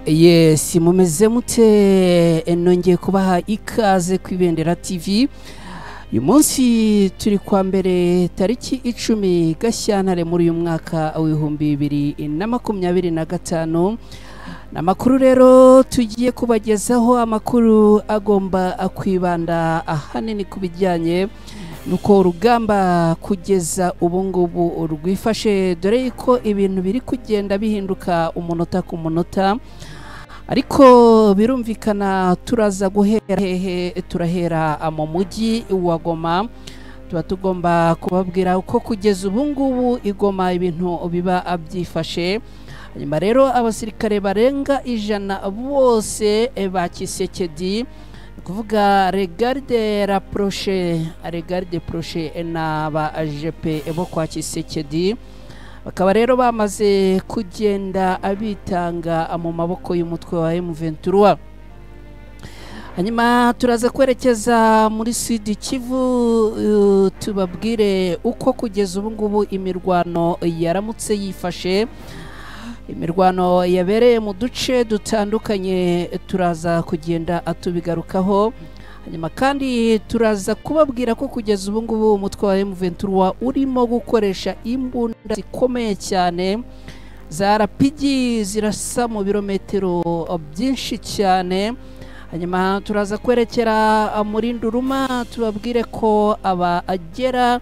Yes, mumeze mute nongeye kubaha ikaze ku Ibendera TV. Uyu munsi turi kwa mbere tariki 10 Gashyantare muri uyu mwaka w'ibihumbi 2025. Namakuru rero tugiye kubagezaho amakuru agomba akwibanda ahanini kubijyanye nuko urugamba kugeza ubungubu rwifashe, dore ko ibintu biri kugenda bihinduka umunota ku munota. Ariko birumvikana turaza guhera hehe? Turahera mu mujyi wa Goma. Tuba tugomba kubabwira uko kugeza ubungubu igoma ibintu biba abyifashe. Nyuma rero abasirikare barenga 100 bose ba Kisekedi, kuvuga regarde proche na ba AGP ebo kwa Kisekedi, bakaba rero bamaze kugenda abitanga mu maboko y'umutwe wa M23. Hanyuma turaza kwerekeza muri Sud Kivu, tubabwire uko kugeza ubungubu imirwano yaramutse yifashe. Imirwano yabereye mu duce dutandukanye turaza kugenda atubigarukaho. Hanyuma kandi turaza kubabwira ko kugeza ubungubu umutwe wa M23 urimo gukoresha imbunda zikomeye cyane za RPG zirasa mu birometero byinshi cyane. Hanyuma turaza kwerekera muri Nduruma, tubabwire ko agera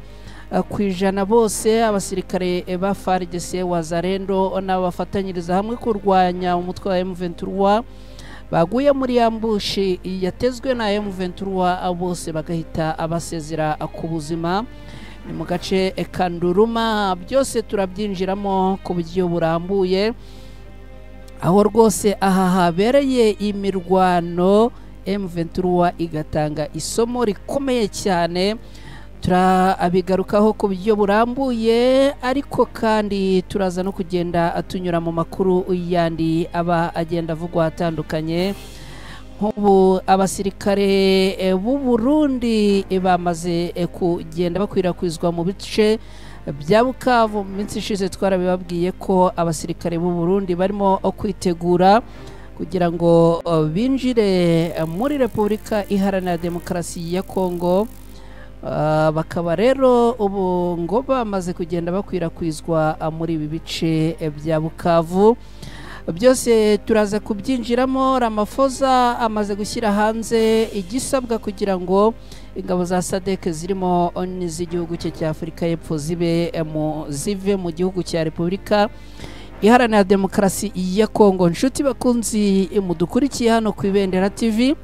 ku 100 bose abasirikare ba FARDC Wazalendo n'abafatanyiriza hamwe kurwanya umutwe wa M23 baguye muri ambushi yatezwe na M23, bose bagahita abasezera ku buzima. Ni mu gace ka Nduruma, byose turabyinjiramo ku buryo burambuye, aho rwose aha habereye imirwano M23 igatanga isomo rikomeye cyane. Turabigarukaho ku buryo burambuye, ariko kandi turaza no kugenda atunyura mu makuru yandi aba agenda avugwa atandukanye. Nk'ubu abasirikare b'u Burundi bamaze kugenda bakwirakwizwa mu bice bya Bukavu. Mu minsi ishize twarabibabwiye ko abasirikare b'u Burundi barimo kwitegura kugira ngo binjire muri Repubulika Iharanira Demokarasi ya Kongo. Bakaba rero ubu ngo bamaze kugenda bakwirakwizwa muri ibi bice bya Bukavu. Byose turaza kubyinjiramo. Ramaphosa amaze gushyira hanze igisabwa kugira ngo ingabo za SADC zirimo n'iz'igihugu cye cya Afurika y'Epfo zive mu gihugu cya Repubulika Iharanira Demokarasi ya Kongo. Nshuti bakunzi mudukurikiye hano ku Ibendera TV,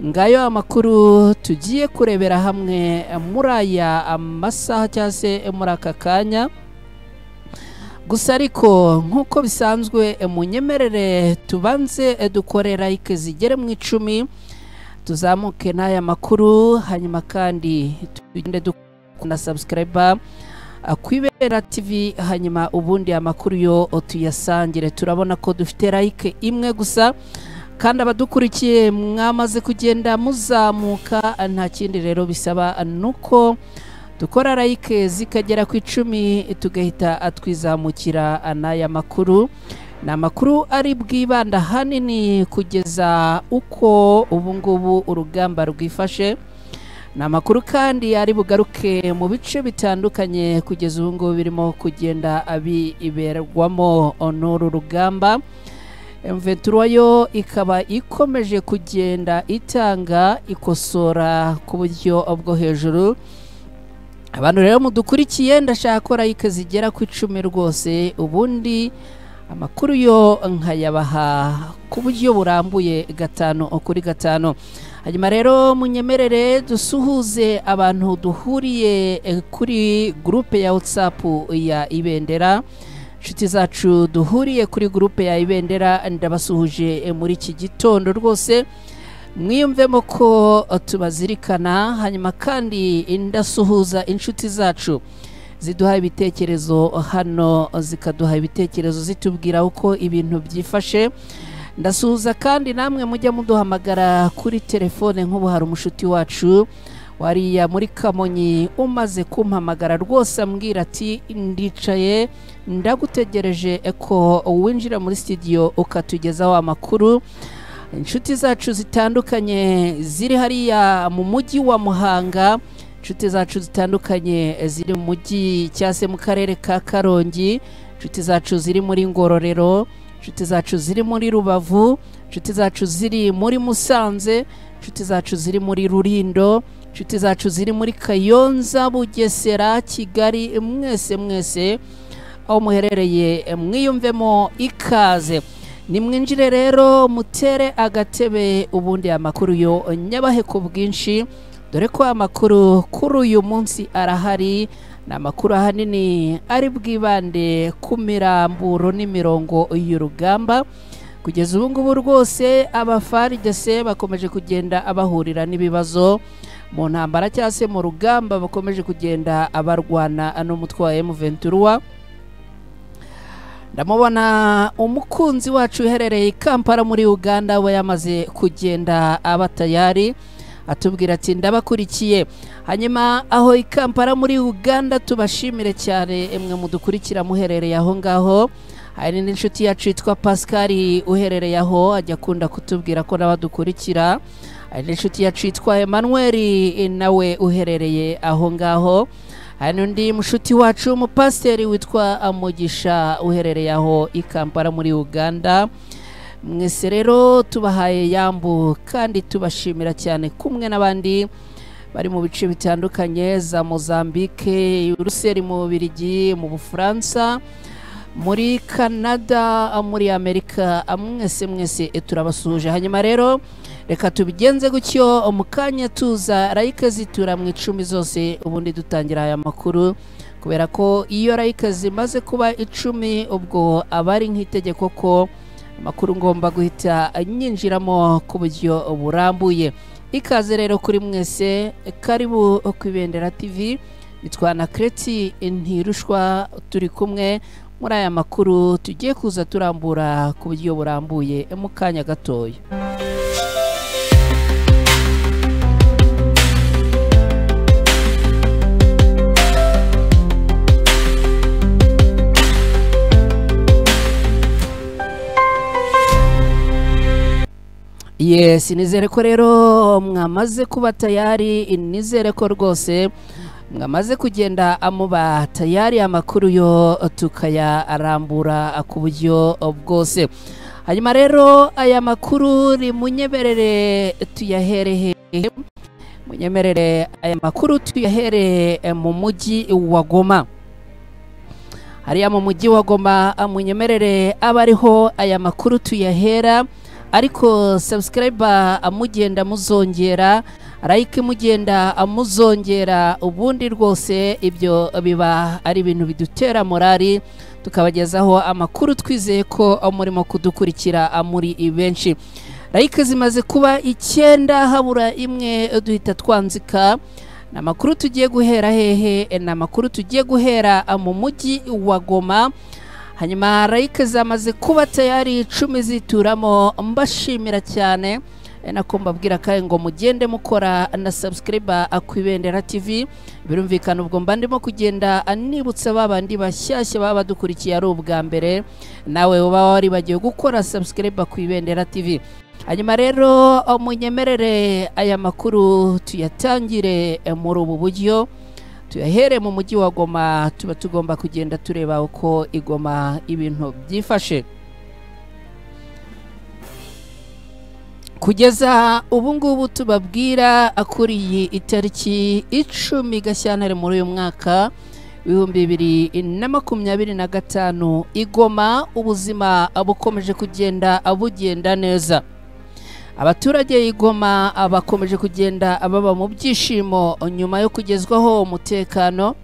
ngayo amakuru tugiye kurebera hamwe muri aya masaha cyangwa se muri aka kanya. Gusa ariko nk'uko bisanzwe munyemerere tubanze dukore like zigere mu 10 tuzamuke n'aya makuru. Hanyuma kandi tugende dukunda subscribe ku Ibendera TV, hanyuma ubundi amakuru yo tuyasangire. Turabona ko dufite like imwe gusa, kandi abadukurikiye mwamaze kugenda muzamuka. Nta kindi rero bisaba nuko dukora like zikagera ku 10 tugahita atwizamukira n'aya makuru. Ni amakuru ari bwibanda hanini kugeza uko ubungubu urugamba rwifashe. Ni amakuru kandi ari bugaruke mu bice bitandukanye kugeza ubungubu birimo kugenda abiberwamo n'uru rugamba. M23 yo ikaba ikomeje kugenda itanga ikosora ku buryo bwo hejuru. Abantu rero mudukurikiye ndashaka ko like zigera ku 10 rwose, ubundi amakuru yo nkayabaha ku buryo burambuye 5 kuri 5. Hanyuma rero munyemerere dusuhuze abantu duhuriye kuri groupe ya WhatsApp ya Ibendera. Nshuti zacu duhuriye kuri groupe ya Ibendera, ndabasuhuje muri iki gitondo rwose, mwiyumvemo ko tubazirikana. Hanyuma kandi ndasuhuza inshuti zacu ziduha ibitekerezo hano, zikaduha ibitekerezo zitubwira uko ibintu byifashe. Ndasuhuza kandi namwe mujya muduhamagara kuri telefone. Nk'ubu hari umushuti wacu wariya muri Kamonyi umaze kumpamagara rwose ambwira ati ndicaye ndagutegereje ko winjira muri studio ukatugezaho amakuru. Inshuti zacu zitandukanye ziri hariya mu mujyi wa Muhanga, inshuti zacu zitandukanye ziri mu mujyi cyase mu karere ka Karongi, inshuti zacu ziri muri Ngororero, inshuti zacu ziri muri Rubavu, inshuti zacu ziri muri Musanze, inshuti zacu ziri muri Rurindo, inshuti zacu ziri muri Kayonza, Bugesera, Kigali, mwese aho muherereye mwiyumvemo ikaze. Nimwinjire rero mutere agatebe ubundi amakuru yo nyabahe ku bwinshi, dore ko amakuru kuri uyu munsi arahari. Ni amakuru ahanini ari bwibande ku miramburo n'imirongo y'urugamba. Kugeza ubu ngubu rwose abafaridese bakomeje kugenda abahurira n'ibibazo mu ntambara cyangwa se mu rugamba, bakomeje kugenda abarwana n'umutwe wa M23. Ndamubona umukunzi wacu uherereye i Kampala muri Uganda, we yamaze kugenda abatayari atubwira ati ndabakurikiye. Hanyuma aho i Kampala muri Uganda tubashimire cyane emwe mudukurikira muherereye aho ngaho. Hari n'inshuti yacu yitwa Pascal uherereye aho ajya kunda kutubwira ko nabadukurikira. Hari n'inshuti yacu yitwa Emmanuel nawe uherereye aho ngaho. Hari n'undi mushuti wacu umupasiteri witwa Amugisha uherereye aho i Kampala muri Uganda. Mwese rero tubahaye yambu kandi tubashimira cyane kumwe n'abandi bari mu bice bitandukanye za Mozambique, Buruseli mu Bubiligi, mu Bufaransa, muri Canada, muri Amerika, mwese turabasuje. Hanyuma rero reka tubigenze gutyo mukanya tuza like zitura mu 10 zose ubundi dutangira aya makuru, kubera ko iyo like zimaze kuba 10 ubwo abari nk'itegeko ko amakuru ngomba guhita nyinjiramo ku buryo burambuye. Ikaze rero kuri mwese, karibu ku Ibendera TV. Nitwa na Kreti Ntirushwa, turi kumwe muri aya makuru tugiye kuza turambura ku buryo burambuye mu kanya gatoya. Yes, nizere ko rero mwamaze kuba tayari, nizere ko rwose mwamaze kugenda amuba tayari amakuru yo tukayarambura ku buryo bwose. Hanyuma rero aya makuru munyemerere tuyahere munyemerere aya makuru tuyahere mu mujyi wa Goma. Hariya mu mujyi wa Goma munyemerere abariho aya makuru tuyahera, ariko subscriber amugenda muzongera, like mugenda amuzongera, ubundi rwose ibyo biba ari ibintu bidutera morali tukabagezaho amakuru twizeye ko murimo kudukurikira muri benshi. Like zimaze kuba 9 habura imwe duhita twanzika. Namakuru tugiye guhera hehe? Namakuru tugiye guhera mu mujyi wa Goma. Hanyuma like zamaze kuba tayari 10 zituramo, mbashimira cyane. Nako mbabwira kaye ngo mugende mukora na subscriber ku Ibendera TV. Birumvikana ubwo mba ndimo kugenda anibutsa babandi bashyashya baba badukurikiye ari ubwa mbere, nawe uba wari bagiye gukora subscriber ku Ibendera TV. Hanyuma rero munyemerere aya makuru tuyatangire muri ubu buryo. Tuyahere mu mujyi wa Goma, tuba tugomba kugenda tureba uko igoma ibintu byifashe. Kugeza ubu ngubu tubabwira kuri itariki 10 Gashyantare muri uyu mwaka 2025 igoma ubuzima bukomeje kugenda abugenda neza. Abaturage igoma abakomeje kugenda ababa mu byishimo nyuma yo kugezwaho umutekano,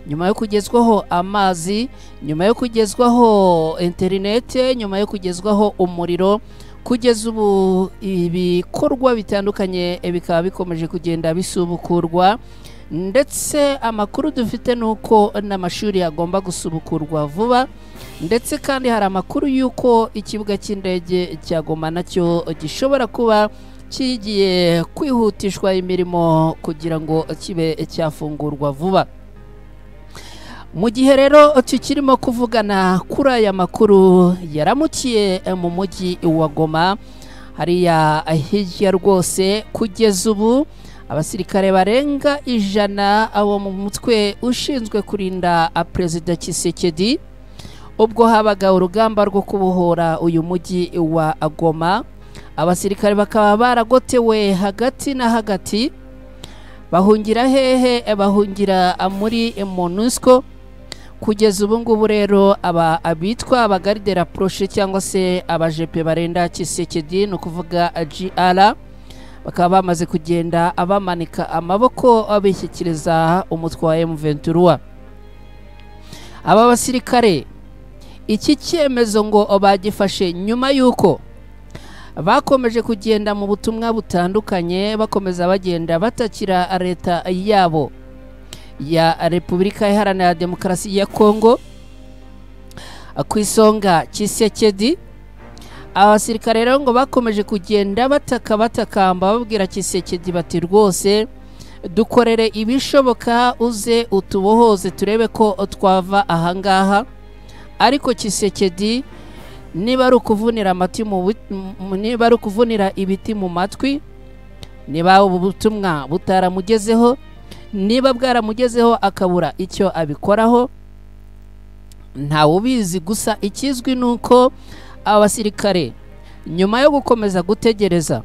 nyuma yo kugezwaho amazi, nyuma yo kugezwaho internet, nyuma yo kugezwaho umuriro. Kugeza ubu ibikorwa bitandukanye bikaba bikomeje kugenda bisubukurwa, ndetse amakuru dufite nuko n'amashuri agomba gusubukurwa vuba, ndetse kandi hari amakuru yuko ikibuga cy'indege cya Goma nacyo gishobora kuba kigiye kwihutishwa imirimo kugira ngo kibe cyafungurwa vuba. Mu gihe rero tukirimo kuvugana kuri aya makuru yaramukiye mu mujyi wa Goma, hariya hirya rwose, kugeza ubu abasirikare barenga 100 abo mu mutwe ushinzwe kurinda Perezida Tshisekedi ubwo habaga urugamba rwo kubohora uyu mujyi wa Goma. Abasirikare bakaba baragotewe hagati na hagati. Bahungira hehe? Bahungira muri MONUSCO. Kugeza ubu ngubu rero abitwa abagarde rapproché cyangwa se abajepe barenda Tshisekedi, no kuvuga GR, bakaba bamaze kugenda abamanika amaboko abishyikiriza umutwe wa M23. Aba basirikare iki cyemezo ngo bagifashe nyuma yuko bakomeje kugenda mu butumwa butandukanye, bakomeza bagenda batakira leta yabo ya Repubulika Iharanira Demokarasi ya Kongo, ku isonga Tshisekedi. Abasirikare rero ngo bakomeje kugenda batakamba babwira Tshisekedi bati rwose dukorere ibishoboka, uze utubohoze turebe ko twava ahangaha. Ariko Tshisekedi niba ari ukuvunira niba ari ukuvunira ibiti mu matwi, niba ubu butumwa butaramugezeho, niba bwaramugezeho akabura icyo abikoraho, ntawe ubizi. Gusa ikizwi nuko abasirikare nyuma yo gukomeza gutegereza,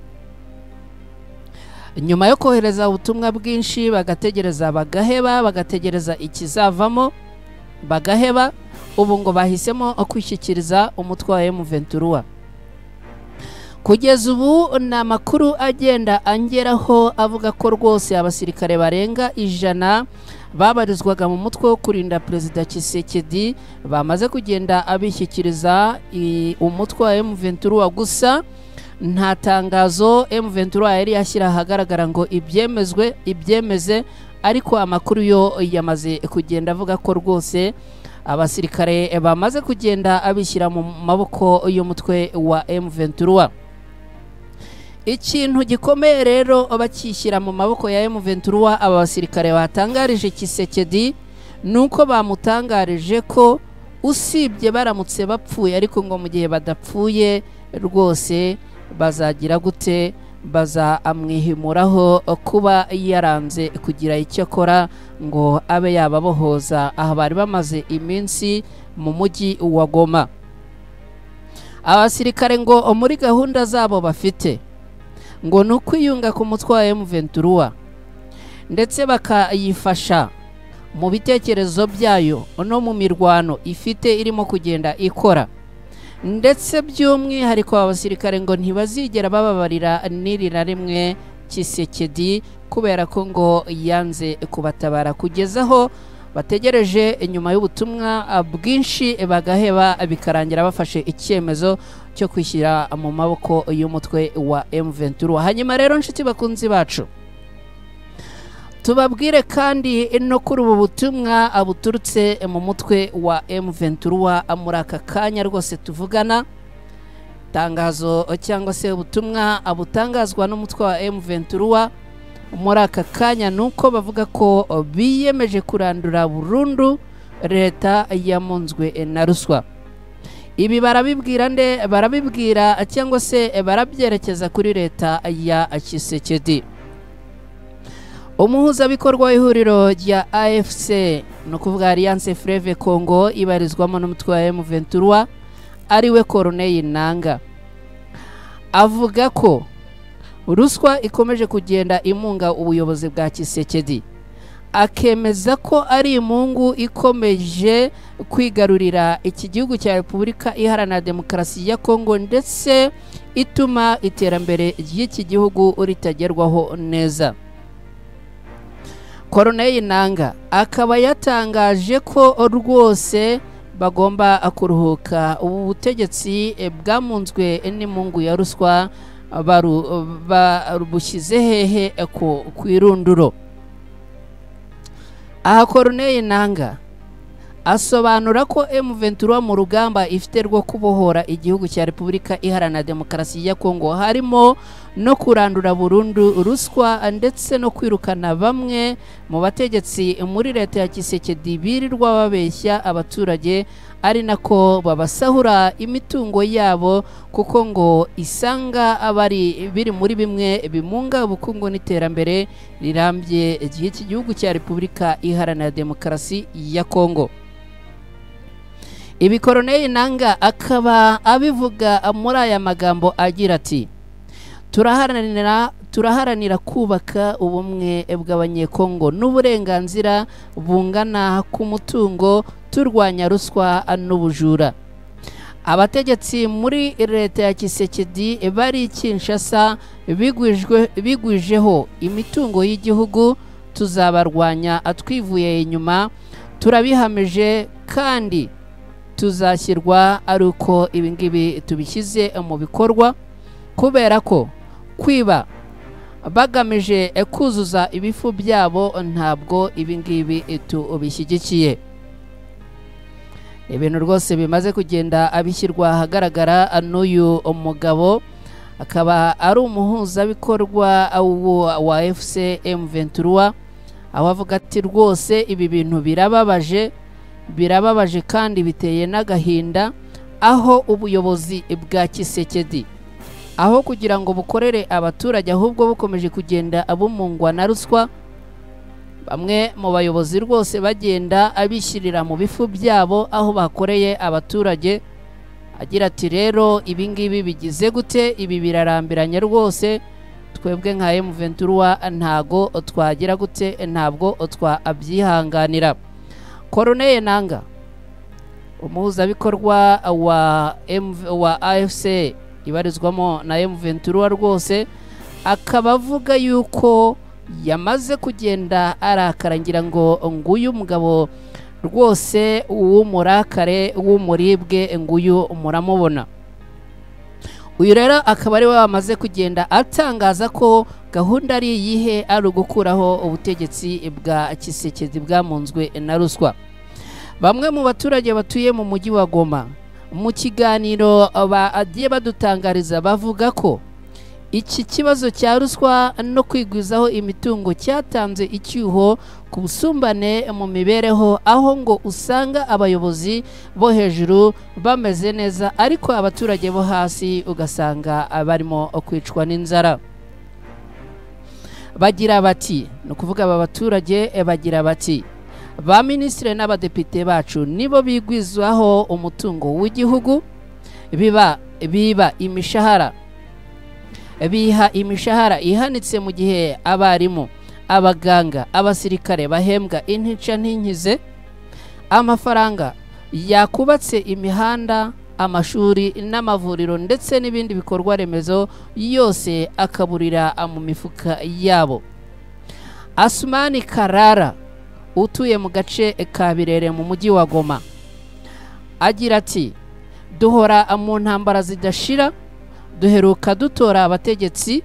nyuma yo kohereza ubutumwa bwinshi, bagategereza bagaheba, bagategereza ikizavamo bagaheba, ubu ngo bahisemo kwishyikiriza umutwe wa M23. Kugeza ubu ni amakuru agenda angeraho avuga ko rwose abasirikare barenga 100 babarizwaga mu mutwe wo kurinda Perezida Tshisekedi bamaze kugenda abishyikiriza umutwe wa M23. Gusa nta tangazo M23 yari yashyira ahagaragara ngo ibyemeze, ariko amakuru yo yamaze kugenda avuga ko rwose abasirikare bamaze kugenda abishyira mu maboko y'umutwe wa M23. Ikintu gikomeye rero bakishyira mu maboko ya M23, aba basirikare batangarije Tshisekedi nuko bamutangarije ko usibye baramutse bapfuye, ariko ngo mu gihe badapfuye rwose bazagira gute, bazamwihimuraho kuba yaranze kugira icyo akora ngo abe yababohoza aha bari bamaze iminsi mu mujyi wa Goma. Abasirikare ngo muri gahunda zabo bafite ngo nukwiyunga ku mutwe wa M23 ndetse bakayifasha mu bitekerezo byayo no mu mirwano ifite irimo kugenda ikora, ndetse by'umwihariko abasirikare ngo ntibazigera bababarira n'iri na rimwe Tshisekedi kubera ko ngo yanze kubatabara, kugezaho bategereje nyuma y'ubutumwa bwinshi bagaheba, bikarangira bafashe icyemezo cyo kwishyira mu maboko y'umutwe wa M23. Hanyuma rero nshuti bakunzi bacu, tubabwire kandi no kuri ubu butumwa buturutse mu mutwe wa M23 muri aka kanya rwose tuvugana. Tangazo cyangwa se ubutumwa butangazwa n'umutwe wa M23 muri aka kanya nuko bavuga ko biyemeje kurandura burundu leta yamunzwe na ruswa. Ibi barabibwira nde? Barabibwira cyangwa se barabyerekeza kuri leta ya Tshisekedi. Umuhuzabikorwa w'ihuriro rya AFC, no kuvuga Alliance Fleuve Congo, ibarizwamo n'umutwe wa M23 ariwe Corneille Nangaa, avuga ko ruswa ikomeje kugenda imunga ubuyobozi bwa Tshisekedi, akemeza ko ari imungu ikomeje kwigarurira iki gihugu cya Repubulika Iharanira Demokarasi ya Kongo, ndetse ituma iterambere ry'iki gihugu ritagerwaho neza. Corneille Nangaa akaba yatangaje ko rwose bagomba kuruhuka ubu butegetsi bwamunzwe n'imungu ya ruswa barubushyize hehe ku irunduro. Aha Corneille Nangaa asobanura ko M23 mu rugamba ifite rwo kubohora igihugu cya Repubulika Iharanira Demokarasi ya Kongo harimo no kurandura burundu ruswa ndetse no kwirukana bamwe mu bategetsi muri leta ya Tshisekedi birirwa babeshya abaturage ari nako babasahura imitungo yabo kuko ngo isanga abari biri muri bimwe bimunga ubukungu n'iterambere rirambye iki gihugu cya Repubulika Iharanira Demokarasi ya Kongo. Ibi Colonel Nanga akaba abivuga muri aya magambo agira ati turaharanira kubaka ubumwe bw'abanyekongo n'uburenganzira bungana ku mutungo turwanya ruswa n'ubujura. Abategetsi muri leta ya Tshisekedi bari Kinshasa bigwijeho imitungo y'igihugu tuzabarwanya atwivuye inyuma turabihamije kandi tuzashyirwa ari uko ibingibi tubishyize mu bikorwa kubera ko kwiba bagamije kuzuza ibifu byabo ntabwo ibingibi tubishyigikiye. Ibintu rwose bimaze kugenda abishyirwa ahagaragara n'uyu umugabo akaba ari umuhuzabikorwa wa FC M23 aho avuga ati rwose ibi bintu birababaje kandi biteye n'agahinda aho ubuyobozi bwa Tshisekedi aho kugira ngo bukorere abaturage ahubwo bukomeje kugenda abumungwa na ruswa. Bamwe mu bayobozi rwose bagenda abishyirira mu bifu byabo aho bakoreye abaturage. Agira ati rero ibingibi bigize gute, ibi birarambiranye rwose, twebwe nka M23 ntago twagira gute, ntabwo twabyihanganira. Colonel Nanga umuhuzabikorwa wa AFC ibarizwamo na M23 rwose akaba avuga yuko yamaze kugenda arakarangira ngo nguyu mugabo rwose w'umurakare w'umuribwe nguyu muramubona. Uyu rero akaba ari we wamaze kugenda atangaza ko gahunda ari iyihe ari ugukuraho ubutegetsi bwa Tshisekedi bwamunzwe na ruswa. Bamwe mu baturage batuye mu mujyi wa Goma mu kiganiro bagiye badutangariza bavuga ko iki kibazo cya ruswa no kwigwizaho imitungo cyatanze icyuho ku busumbane mu mibereho aho ngo usanga abayobozi bo hejuru bameze neza ariko abaturage bo hasi ugasanga barimo kwicwa n'inzara. Bagira bati no kuvuga aba baturage bagira bati ba ministre n'abadepite bacu nibo bigwizaho umutungo w'igihugu biba imishahara biha imishahara ihanitse mu gihe abarimu abaganga abasirikare bahembwa intica ntinkize amafaranga yakubatse imihanda amashuri n'amavuriro ndetse n'ibindi bikorwa remezo yose akaburira mu mifuka yabo. Asumani Karara utuye mu gace ka Birere mu mujyi wa Goma agira ati duhora mu ntambara zidashira, duheruka dutora abategetsi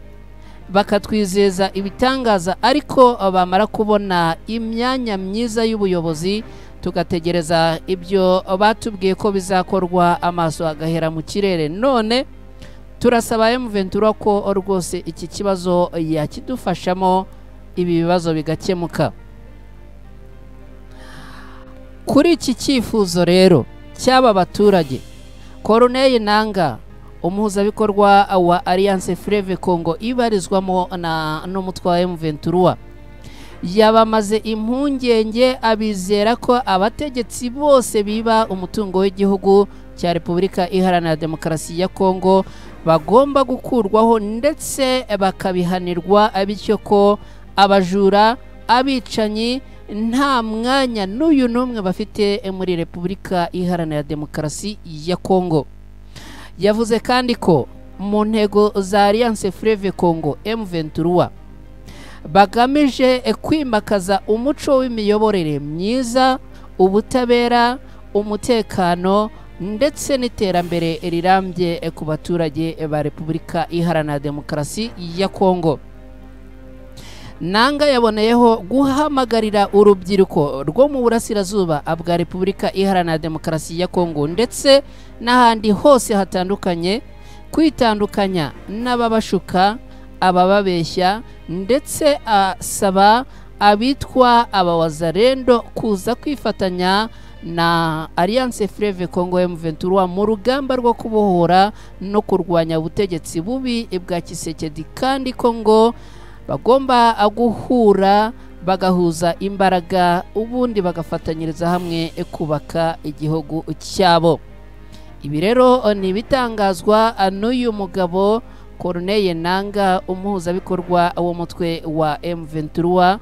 bakatwizeza ibitangaza ariko bamara kubona imyanya myiza y'ubuyobozi tugategereza ibyo batubwiye ko bizakorwa amaso agahera mu kirere. None turasaba M23 ko rwose iki kibazo yakidufashamo ibi bibazo bigakemuka. Kuri iki cyifuzo rero cy'aba baturage, Colonel Nanga umuhuzabikorwa wa Alliance Fleuve Congo ibarizwamo n'umutwe wa M23 yabamaze impungenge abizera ko abategetsi bose biba umutungo w'igihugu cya Repubulika Iharanira Demokarasi ya Kongo bagomba gukurwaho ndetse bakabihanirwa, bityo ko abajura abicanyi nta mwanya n'uyu n'umwe bafite muri Repubulika Iharanira Demokarasi ya Kongo. Yavuze kandi ko mu ntego za Alliance Fleuve Congo M23 bagamije kwimakaza umuco w'imiyoborere myiza, ubutabera, umutekano ndetse n'iterambere rirambye ku baturage ba Repubulika Iharanira Demokarasi ya Kongo. Nanga yaboneyeho guhamagarira urubyiruko rwo mu burasirazuba bwa Repubulika Iharanira Demokarasi ya Kongo ndetse n'ahandi hose hatandukanye kwitandukanya n'ababashuka, abababeshya, ndetse asaba abitwa abawazarendo kuza kwifatanya na Alliance Fleuve Congo M23 mu rugamba rwo kubohora no kurwanya ubutegetsi bubi bwa Tshisekedi, kandi Kongo bagomba guhura bagahuza imbaraga ubundi bagafatanyiriza hamwe kubaka igihugu cyabo. Ibi rero ni bitangazwa n'uyu mugabo Corneille Nanga, umuhuzabikorwa w'umutwe wa M23,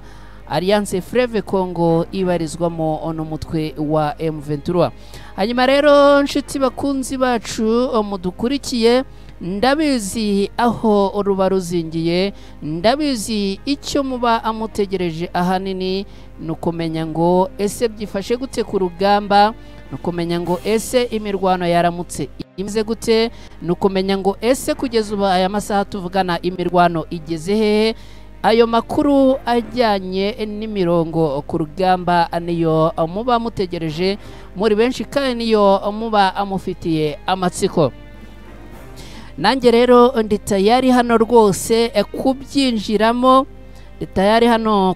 Alliance Fleuve Congo ibarizwamo n'umutwe wa M23. Hanyuma rero nshuti bakunzi bacu mudukurikiye, ndabizi aho ruba ruzingiye, ndabizi icyo muba amutegereje ahanini nukumenya ngo ese byifashe gute ku rugamba, nukumenya ngo ese imirwano yaramutse imeze gute, nukumenya ngo ese kugeza ubu aya masaha tuvugana imirwano igeze hehe. Ayo makuru ajyanye n'imirongo ku rugamba niyo muba mutegereje muri benshi, kandi niyo muba amufitiye amatsiko. Nanjye rero ndi tayari hano rwose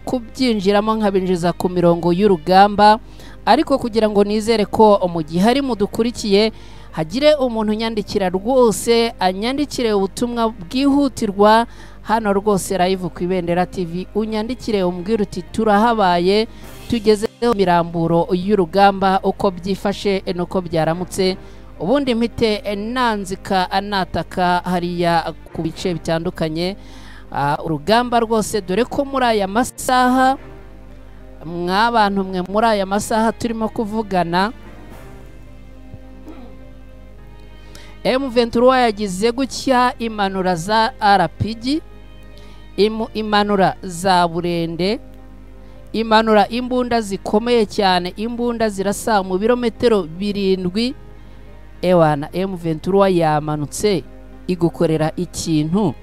kubyinjiramo, nkabinjiza ku mirongo y'urugamba, ariko kugira ngo nizere ko mu gihe hari mudukurikiye hagire umuntu nyandikira rwose, anyandikire ubutumwa bwihutirwa hano rwose live ku Ibendera TV, unyandikire umbwira uti turahabaye, tugezeho miramburo y'urugamba uko byifashe nuko byaramutse, ubundi mpite nanzika anataka hariya ku bice bitandukanye urugamba rwose, dore ko muri aya masaha mw'abantu mwe muri aya masaha turimo kuvugana M23 yagize gutya imanura za RPG, imanura za Burende, imanura imbunda zikomeye cyane, imbunda zirasa mu birometero 7. Ewana M23 yamanutse igukorera ikintu,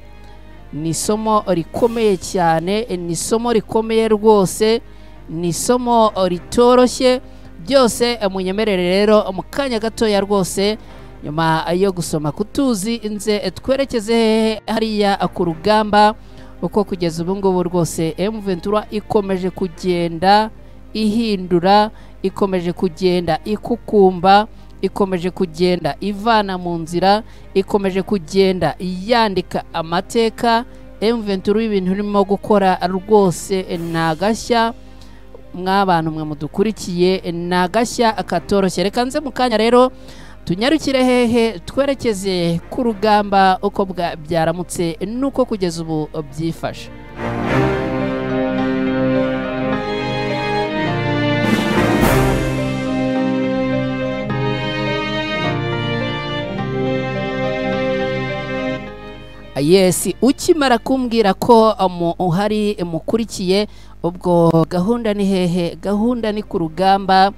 ni somo rikomeye cyane, ni somo rikomeye rwose, ni somo ritoroshye. Byose munyemerere rero mu kanya gatoya rwose nyuma yo gusoma kutuzi inze twerekeze hariya ku rugamba uko kugeza ubu ngubu rwose M23 ikomeje kugenda ihindura, ikomeje kugenda ikukumba, ikomeje kugenda ivana mu nzira, ikomeje kugenda yandika amateka. M23 ibintu urimo gukora rwose nagashya, mw'abantu mwe mudukurikiye nagashya akatoroshye. Reka nze mu kanya rero tunyarukire hehe twerekeze ku rugamba uko byaramutse nuko kugeza ubu byifashe. Yes, ukimara kumbwira ko uhari mukurikiye, ubwo gahunda ni hehe? Gahunda ni ku rugamba,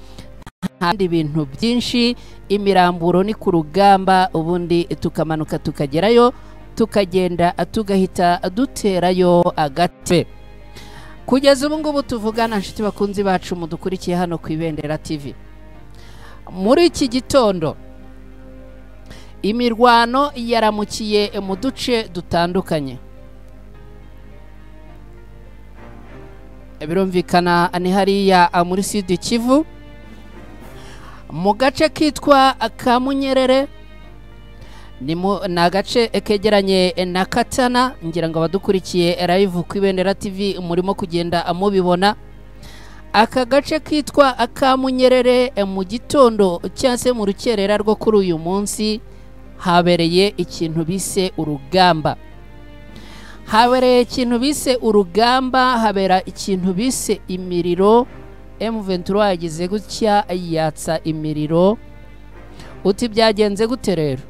handi bintu byinshi, imiramburo ni ku rugamba, ubundi tukamanuka tukagerayo, tukagenda tugahita duterayo agate. Kugeza ubu ngubu tuvugana nshuti bakunzi bacu mudukurikiye hano ku Ibendera TV, muri iki gitondo imirwano yaramukiye mu duce dutandukanye. Birumvikana ni hariya muri Sud Kivu mu gace kitwa Kamunyerere, ni agace kegeranye na Katana. Ngira ngo abadukurikiye live ku Ibendera TV murimo kugenda amubibona. Aka gace kitwa Kamunyerere mu gitondo cyase mu rukerera rwo kuri uyu munsi habereye ikintu bise urugamba. Habereye ikintu bise urugamba, habera ikintu bise imiriro. M23 yagize gutya yatsa imiriro. Uti byagenze gute rero?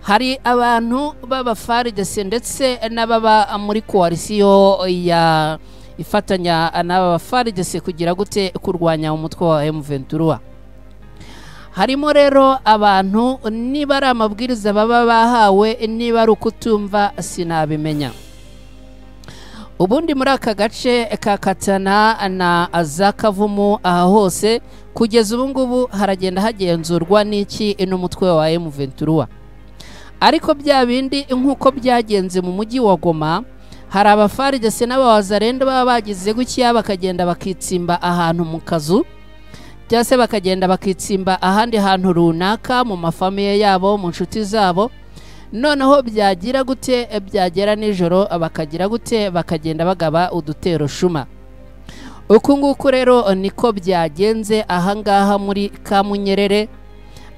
Hari abantu baba FARDC ndetse n'ababa muri coalition ya ifatanya n'aba FARDC kugira gute kurwanya umutwe wa M23. harimo rero abantu niba ari amabwiriza baba bahawe, niba ari ukutumva sinabimenya. Ubundi muri aka gace ka Katana na za Kavumu aha hose kugeza ubu ngubu haragenda hagenzurwa n'iki n'umutwe wa M23. Ariko bya bindi nk'uko byagenze mu mujyi wa Goma, hari abafaridese n'abawazarendo baba bagize gutya bakagenda bakitsimba ahantu mu kazu, cyangwa se bakagenda bakitsimba ahandi hantu runaka mu mafamiye yabo, mu nshuti zabo, noneho byagira gute, byagera nijoro bakagira gute, bakagenda bagaba udutero shuma. Uku nguku rero niko byagenze ahangaha muri Kamunyerere,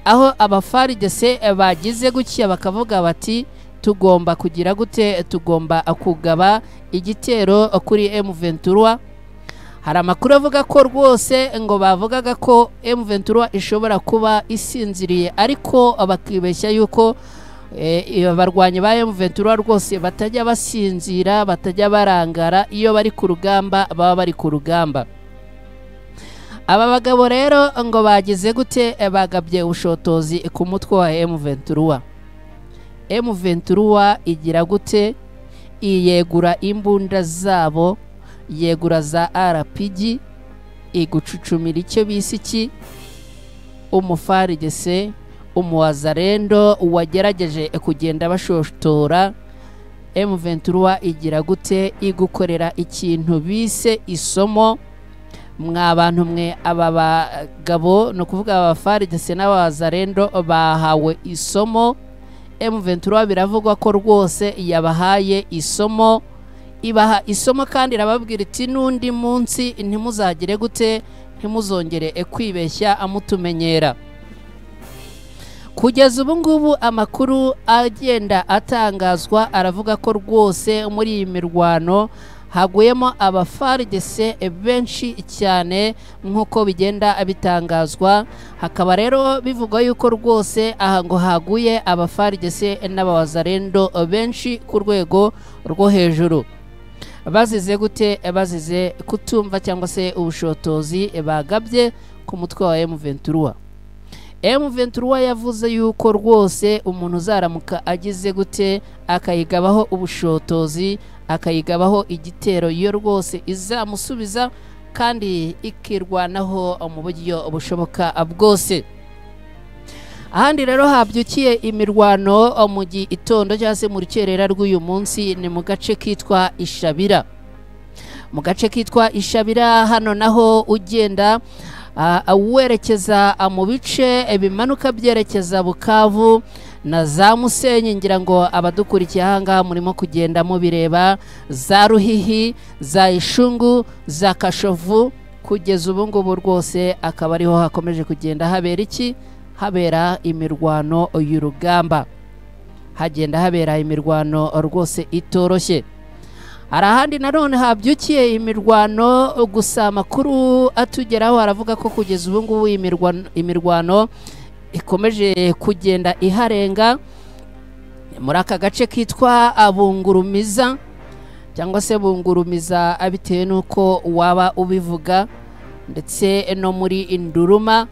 aho abafaridese bagize gutya bakavuga bati tugomba kugira gute, tugomba kugaba igitero kuri M23. Hari amakuru avuga ko rwose ngo bavugaga ko M23 ishobora kuba isinziriye, ariko bakibeshya yuko abarwanyi ba M23 rwose batajya basinzira, batajya barangara, iyo bari ku rugamba baba bari ku rugamba. Aba bagabo rero ngo bagize gute, bagabye ubushotozi ku mutwe wa M23. M23 igira gute, iyegura imbunda zabo, yegura za RPG, igucucumira icyo bise iki umufaridese, umuwazarendo wagerageje kugenda bashotora. M23 igira gute, igukorera ikintu bise isomo. Mwa bantu mwe, aba bagabo no kuvuga abafaridese n'abawazarendo bahawe isomo. M23 biravugwa ko rwose yabahaye isomo, ibaha isomo kandi irababwira iti n'undi munsi ntimuzagire gute, ntimuzongere kwibeshya amutumenyera. Kugeza ubu ngubu amakuru agenda atangazwa aravuga ko rwose muri iyi mirwano haguyemo abafaridese benshi cyane nk'uko bigenda bitangazwa. Hakaba rero bivugwa yuko rwose aha ngo haguye abafaridese n'abawazarendo benshi ku rwego rwo hejuru. Bazize gute, bazize kutumva cyangwa se ubushotozi bagabye ku mutwe wa M23. M23 yavuze yuko rwose umuntu uzaramuka agize gute, akayigabaho ubushotozi, akayigabaho igitero, iyo rwose izamusubiza kandi ikirwanaho mu buryo bushoboka bwose. Ahandi rero habyukiye imirwano mu gitondo cyangwa se mu rukerera rw'uyu munsi ni mu gace kitwa Ishabira. Mu gace kitwa Ishabira hano naho ugenda werekeza mu bice bimanuka byerekeza Bukavu na za Musenyi, ngira ngo abadukurikiye ahangaha murimo kugenda mubireba, za Ruhihi, za Ishungu, za Kashovu. Kugeza ubu ngubu rwose akaba ariho hakomeje kugenda habera iki, habera imirwano y'urugamba, hagenda habera imirwano rwose itoroshye. Hari ahandi nanone habyukiye imirwano, gusa amakuru atugeraho aravuga ko kugeza ubu ngubu imirwano ikomeje kugenda iharenga muri aka gace kitwa Bungurumiza cyangwa se Bungurumiza, bitewe nuko waba ubivuga, ndetse no muri Induruma.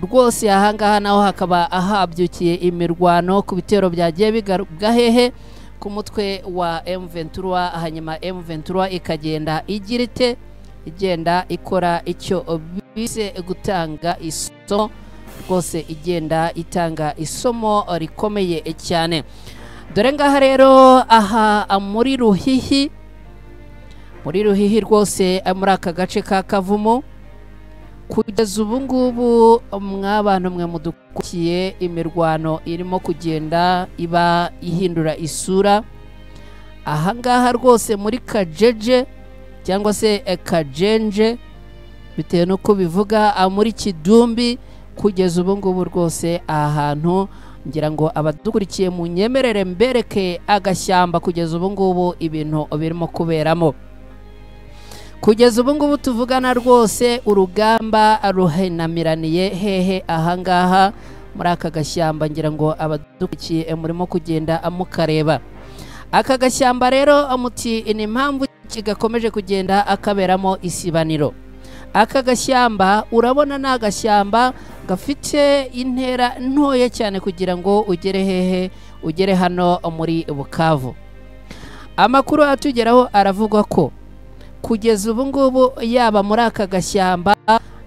Rwose ahangaha naho hakaba habyukiye imirwano ku bitero byagiye bigarubwa hehe, ku mutwe wa M23. Hanyuma M23 ikagenda igira ite, igenda ikora icyo bise gutanga isomo, rwose igenda itanga isomo rikomeye cyane. Dore ngaha rero aha muri Ruhihi, rwose muri aka gace ka Kavumu, kugeza ubu ngubu mw'abantu mwe mudukurikiye, imirwano irimo kugenda iba ihindura isura. Ahangaha rwose muri Kajeje cyangwa se Kajenje, bitewe nuko bivuga, muri Kidumbi. Kugeza ubu ngubu rwose ahantu ngira ngo abadukurikiye mu nyemerere mbereke agashyamba kugeza ubu ngubu ibintu birimo kuberamo. Kugeza ubu ngubu tuvugana rwose urugamba ruhenamiraniye hehe, ahangaha muri aka gashyamba, ngira ngo abadukurikiye murimo kugenda mukareba. Aka gashyamba rero amuti ni impamvu kigakomeje kugenda akaberamo isibaniro. Aka gashyamba urabona ni agashyamba gafite intera ntoya cyane kugira ngo ugere hehe, ugere hano muri Bukavu. Amakuru atugeraho aravuga ko kugeza ubu ngubu yaba muri aka gashyamba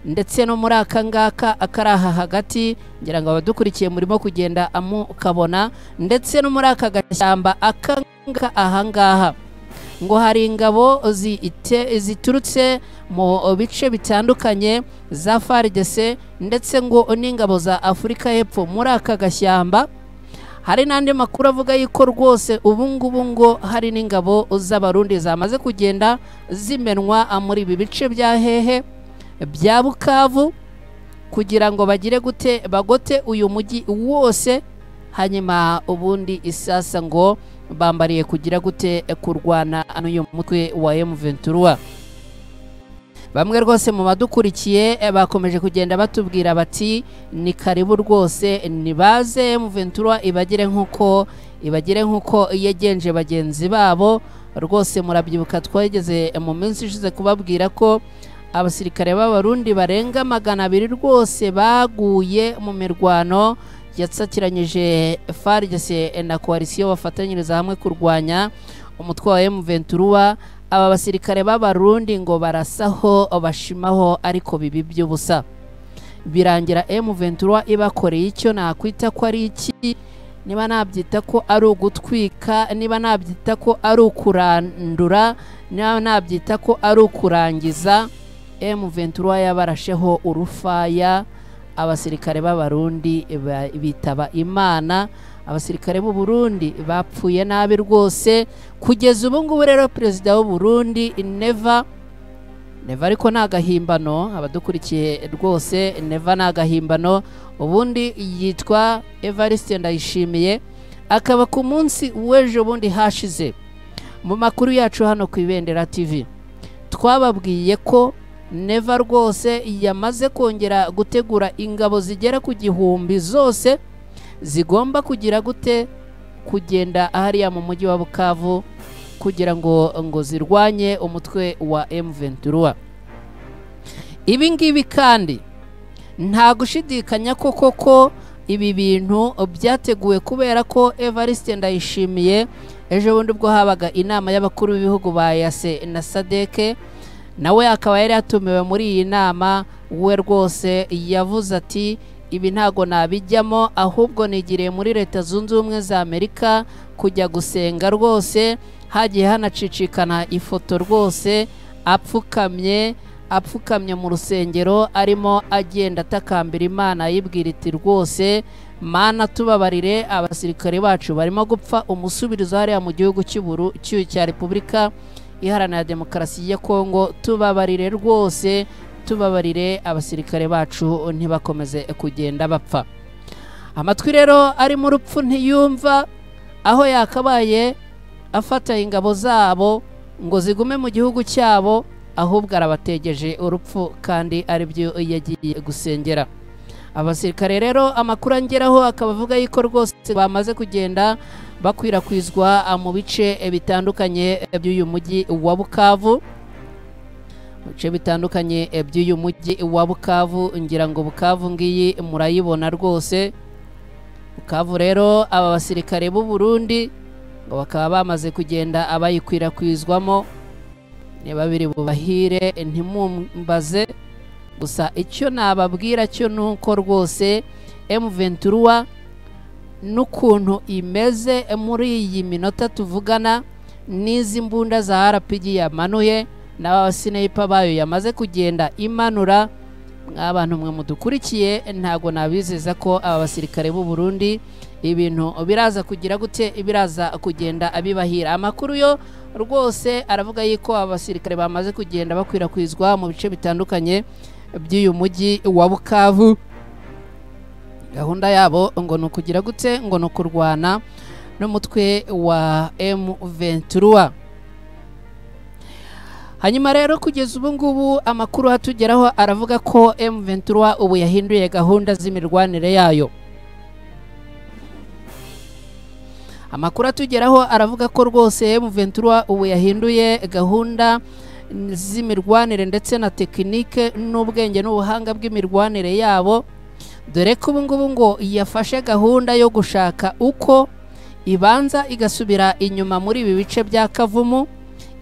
ndetse no muri aka ngaka akaraha hagati, ngira ngo abadukurikiye murimo kugenda amukabona, ndetse no muri aka gashyamba akanga ahangaha ngo hari ingabo ziturutse mu bice bitandukanye za FARDC ndetse ngo n'ingabo za Afurika y'Epfo muri aka gashyamba. Hari n'andi makuru avuga yuko rwose ubu ngubu ngo hari n'ingabo z'abarundi zamaze kugenda zimenwa muri ibi bice bya hehe bya Bukavu kugira ngo bagire gute bagote uyu mujyi wose, hanyuma ubundi isasa ngo bambariye kugira gute kurwana n'uyu mutwe wa M23. Bamwe rwose mu badukurikiye bakomeje kugenda batubwira bati ni karibu rwose nibaze M23 ibagire nkuko yegenje bagenzi babo. Rwose murabyibuka twageze mu minsi ishize kubabwira ko abasirikare b'abarundi barenga 200 rwose baguye mu mirwano yatsakiranyije FARDC na coalition bafatanyiriza hamwe kurwanya umutwe wa M23. Aba basirikare b'abarundi ngo barasaho bashimaho ariko bibi by'ubusa, birangira M23 ibakoreye icyo nakwita ko ari iki, niba nabyita ko ari ugutwika, niba nabyita ko ari ukurandura, niba nabyita ko ari ukurangiza. M23 yabarasheho urufaya, abasirikare b'abarundi bitaba Imana, abasirikare b'u Burundi bapfuye nabi rwose. Kugeza ubu ngubu rero perezida w'u Burundi Neva ariko nagahimbano, abadukurikiye rwose Neva nagahimbano, ubundi yitwa Evariste Ndayishimiye, akaba ku munsi w'ejo bundi hashize mu makuru yacu hano ku Ibendera TV twababwiye ko Neva rwose yamaze kongera gutegura ingabo zigera ku 1000 zose zigomba kugira gute kugenda hariya mu mujyi wa Bukavu kugira ngo zirwanye umutwe wa M23. Ibi ngibi kandi nta gushidikanya ko koko ibi bintu byateguwe kubera ko Evariste Ndayishimiye ejo bundi bwo habaga inama y'abakuru b'ibihugu ba EAC na SADC, nawe akaba yari yatumiwe muri iyi nama. We rwose yavuze ati ibi ntago nabijyamo, ahubwo nigiriye muri Leta Zunze Ubumwe za Amerika kujya gusenga. Rwose hagiye hanacicikana ifoto rwose apfukamye mu rusengero arimo agenda atakambira Imana yibwira iti rwose Mana tubabarire, abasirikare bacu barimo gupfa umusubirizo hariya mu gihugu cya Repubulika Iharanira Demokarasi ya Kongo, tubabarire rwose, tubabarire abasirikare bacu ntibakomeze kugenda bapfa. Amatwi rero ari mu rupfu ntiyumva, aho yakabaye afata ingabo zabo ngo zigume mu gihugu cyabo, ahubwo arabategeje urupfu kandi ari byo yagiye gusengera. Abasirikare rero amakuru angeraho akabavuga yuko rwose bamaze kugenda bakwirakwizwa mu bice bitandukanye by'uyu mujyi wa Bukavu, bice bitandukanye by'uyu mujyi wa Bukavu. Ngira ngo Bukavu ngiyi murayibona rwose. Bukavu rero aba basirikare b'u Burundi ngo bakaba bamaze kugenda abayikwirakwizwamo, niba biri bubahire ntimumbaze, gusa icyo nababwira cyo nuko rwose M23 n'ukuntu imeze muri iyi minota tuvugana, n'izi mbunda za RPG yamanuye n'abasniper bayo yamaze kugenda imanura. Abantu mwe mudukurikiye ntago nabizeza ko aba basirikare b'u Burundi ibintu biraza kugira gute, biraza kugenda abibahira. Amakuru yo rwose aravuga yuko abasirikare bamaze kugenda bakwirakwizwa mu bice bitandukanye by'uyu mujyi wa Bukavu. Gahunda yabo ngo nukugira gute, ngo nukurwana n'umutwe wa M23. Hanyuma rero kugeza ubu ngubu amakuru hatugeraho aravuga ko M23 ubu yahinduye gahunda z'imirwanire yayo. Amakuru atugeraho aravuga ko rwose M23 ubu yahinduye gahunda z'imirwanire ndetse na tekinike n'ubwenge n'ubuhanga bw'imirwanire yabo, dore ko ubu ngubu ngo yafashe gahunda yo gushaka uko ibanza igasubira inyuma muri ibi bice bya Kavumu,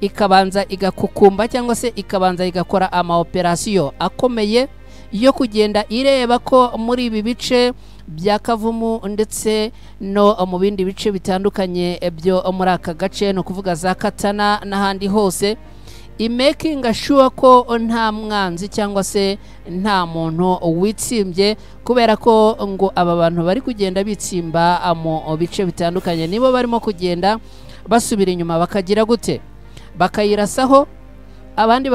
ikabanza igakukumba cyangwa se ikabanza igakora amaoperasiyo akomeye yo kugenda ireba ko muri ibi bice bya Kavumu ndetse no mu bindi bice bitandukanye byo muri aka gace, no kuvuga za Katana n'ahandi hose, imaking sure ko nta mwanzi cyangwa se nta muntu witsimbye, kubera ko ngo aba bantu bari kugenda bitsimba mu bice bitandukanye nibo barimo kugenda basubira inyuma bakagira gute, bakayirasaho, abandi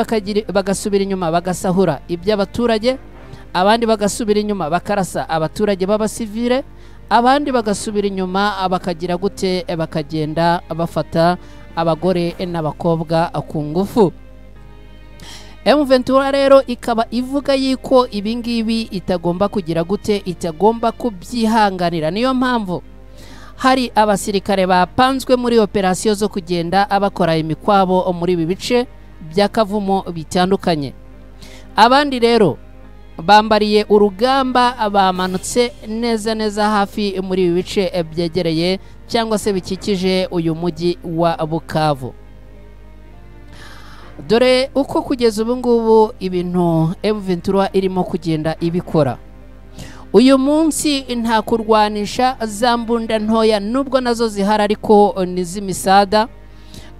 bagasubira inyuma bagasahura iby'abaturage, abandi bagasubira inyuma bakarasa abaturage b'abasivile, abandi bagasubira inyuma bakagira gute, bakagenda bafata abagore n'abakobwa ku ngufu. M23 rero ikaba ivuga yuko ibingibi itagomba kugira gute, itagomba kubyihanganira. Niyo mpamvu hari abasirikare bapanzwe muri operasiyo zo kugenda abakora imikwabo muri ibi bice bya Kavumu bitandukanye. Abandi rero bambariye urugamba, bamanutse neza neza hafi muri ibi bice byegereye cyangwa se bikikije uyu mujyi wa Bukavu. Dore uko kugeza ubu ngubu ibintu M23 irimo kugenda ibikora. Uyu munsi nta kurwanisha za mbunda ntoya nubwo nazo zihari ariko niz'imisada.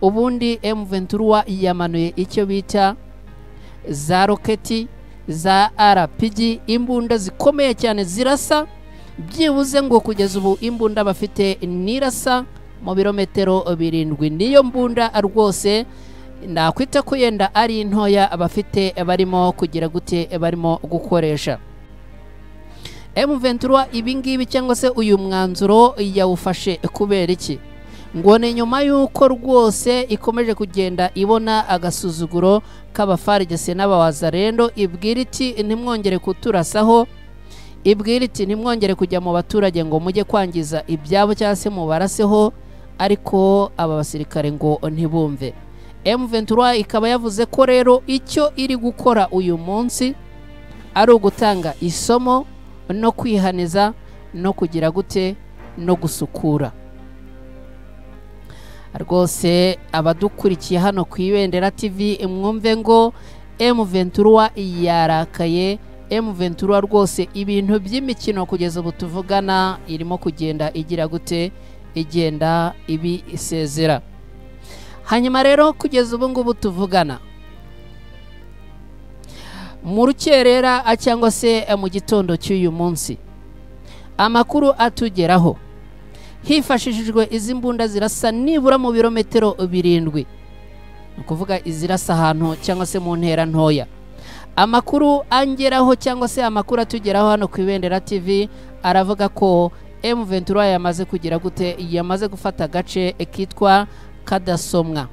Ubundi M23 yamanuye icyo bita za roketi, za RPG, imbunda zikomeye cyane zirasa, byibuze ngo kugeza ubu imbunda bafite nirasa mu birometero 7. Niyo mbunda rwose nakwita ko yenda ari ntoya abafite barimo kugira gute, barimo gukoresha. M23 ibingibi cyangwa se uyu mwanzuro yawufashe kubera iki? Ngo ni nyuma yuko rwose ikomeje kugenda ibona agasuzuguro k'abafarigese n'abawazarendo, ibwira iti ntimwongere kuturasaho, ibwira iti ntimwongere kujya mu baturage ngo mujye kwangiza ibyabo cyangwa se mubaraseho, ariko aba basirikare ngo ntibumve. M23 ikaba yavuze ko rero icyo iri gukora uyu munsi ari ugutanga isomo no kwihaniza no kugira gute no gusukura. Rwose abadukurikiye hano ku Ibendera TV mwumve ngo M23 yarakaye. M23 rwose ibintu by'imikino kugeza ubu tuvugana irimo kugenda igira gute, igenda ibi isezera. Hanyuma rero kugeza ubu ngubu tuvugana mu rukerera cyangwa se mu gitondo cy'uyu munsi, amakuru atugeraho hifashishijwe izi mbunda zirasa nibura mu birometero 7, ukuvuga izirasa ahantu cyangwa se mu ntera ntoya. Amakuru angeraho cyangwa se amakuru atugeraho hano ku Ibendera TV aravuga ko M23 yamaze kugira gute, yamaze gufata agace kitwa Kadasomwa.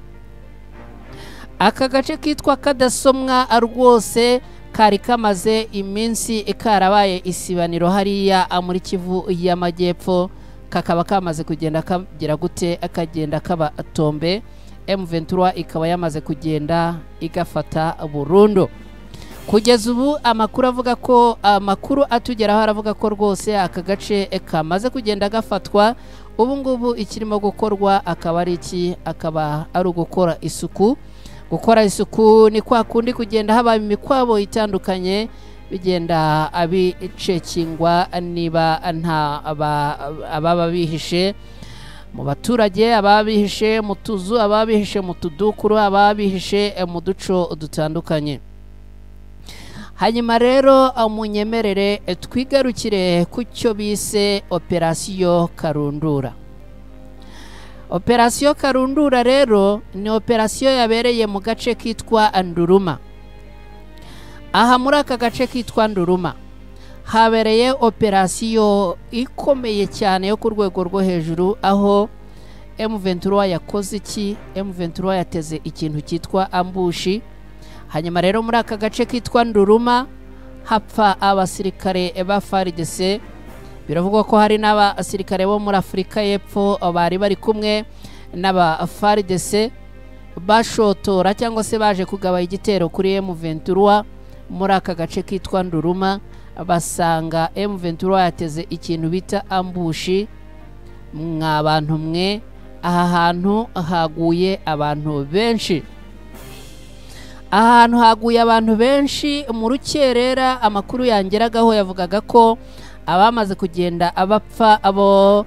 Aka gace kitwa Kadasomwa rwose kari kamaze iminsi karabaye isibaniro hariya muri Kivu y'Amajyepfo, kakaba kamaze kugenda kagira gute, akagenda kaba tombe. M23 ikaba yamaze kugenda igafata burundu. Kugeza ubu amakuru avuga ko, amakuru atugeraho aravuga ko rwose aka gace kamaze kugenda gafatwa. Ubu ngubu ikirimo gukorwa akaba ari iki, akaba ari ugukora isuku. Gukora isuku ni kwa kundi kugenda haba imikwabo itandukanye bigenda abicekingwa niba nta ababa bihishe mu baturage, ababa bihishe mu tuzu, ababa bihishe mu tudukuru, ababa bihishe mu duco dutandukanye. Hanyuma rero munyemerere twigarukire ku cyo bise operasiyo Karundura. Operasiyo Karundura rero ni operasiyo yabereye mu gace kitwa Nduruma. Aha muri aka gace kitwa Nduruma habereye operasiyo ikomeye cyane yo ku rwego rwo hejuru, aho M23 yakoze iki, M23 yateze ikintu cyitwa ambushi. Hanyuma rero muri aka gace kitwa Nduruma hapfa abasirikare ba FARDC. Biravugwa ko hari n'abasirikare bo muri Afurika y'Epfo bari bari kumwe n'aba FARDC bashotora cyangwa se baje kugaba igitero kuri M23 muri aka gace kitwa Nduruma. basanga M23 yateze ikintu bita ambushi. Mwabantu mwe, aha hantu haguye abantu benshi, ahantu haguye abantu benshi mu rukerera. Amakuru yangeragaho yavugaga ko abamaze kugenda abapfa abo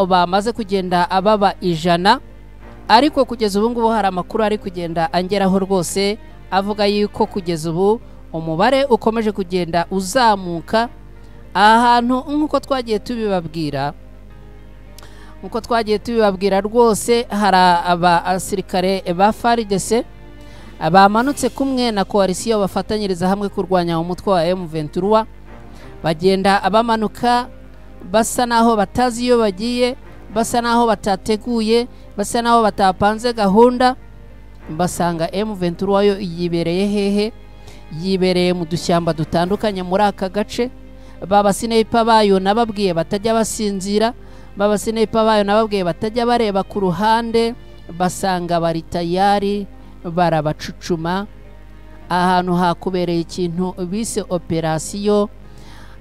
bamaze kugenda ababa 100, ariko kugeza ubu ngubu hari amakuru ari kugenda angeraho rwose avuga yuko kugeza ubu umubare ukomeje kugenda uzamuka. Ahantu nkuko twagiye tubibabwira rwose, hari abasirikare ba FARDC bamanutse kumwe na coalition bafatanyiriza hamwe kurwanya umutwe wa M23, bagenda abamanuka basa naho batazi iyo bagiye, basa naho batateguye, basa naho batapanze gahunda. Basanga M23 yo yibereye hehe? Yibereye mu dushyamba dutandukanye muri aka gace. Baba sniper bayo nababwiye batajya basinzira, baba sniper bayo nababwiye batajya bareba ku ruhande. Basanga bari tayari barabacucuma. Ahantu hakubereye ikintu bise operation.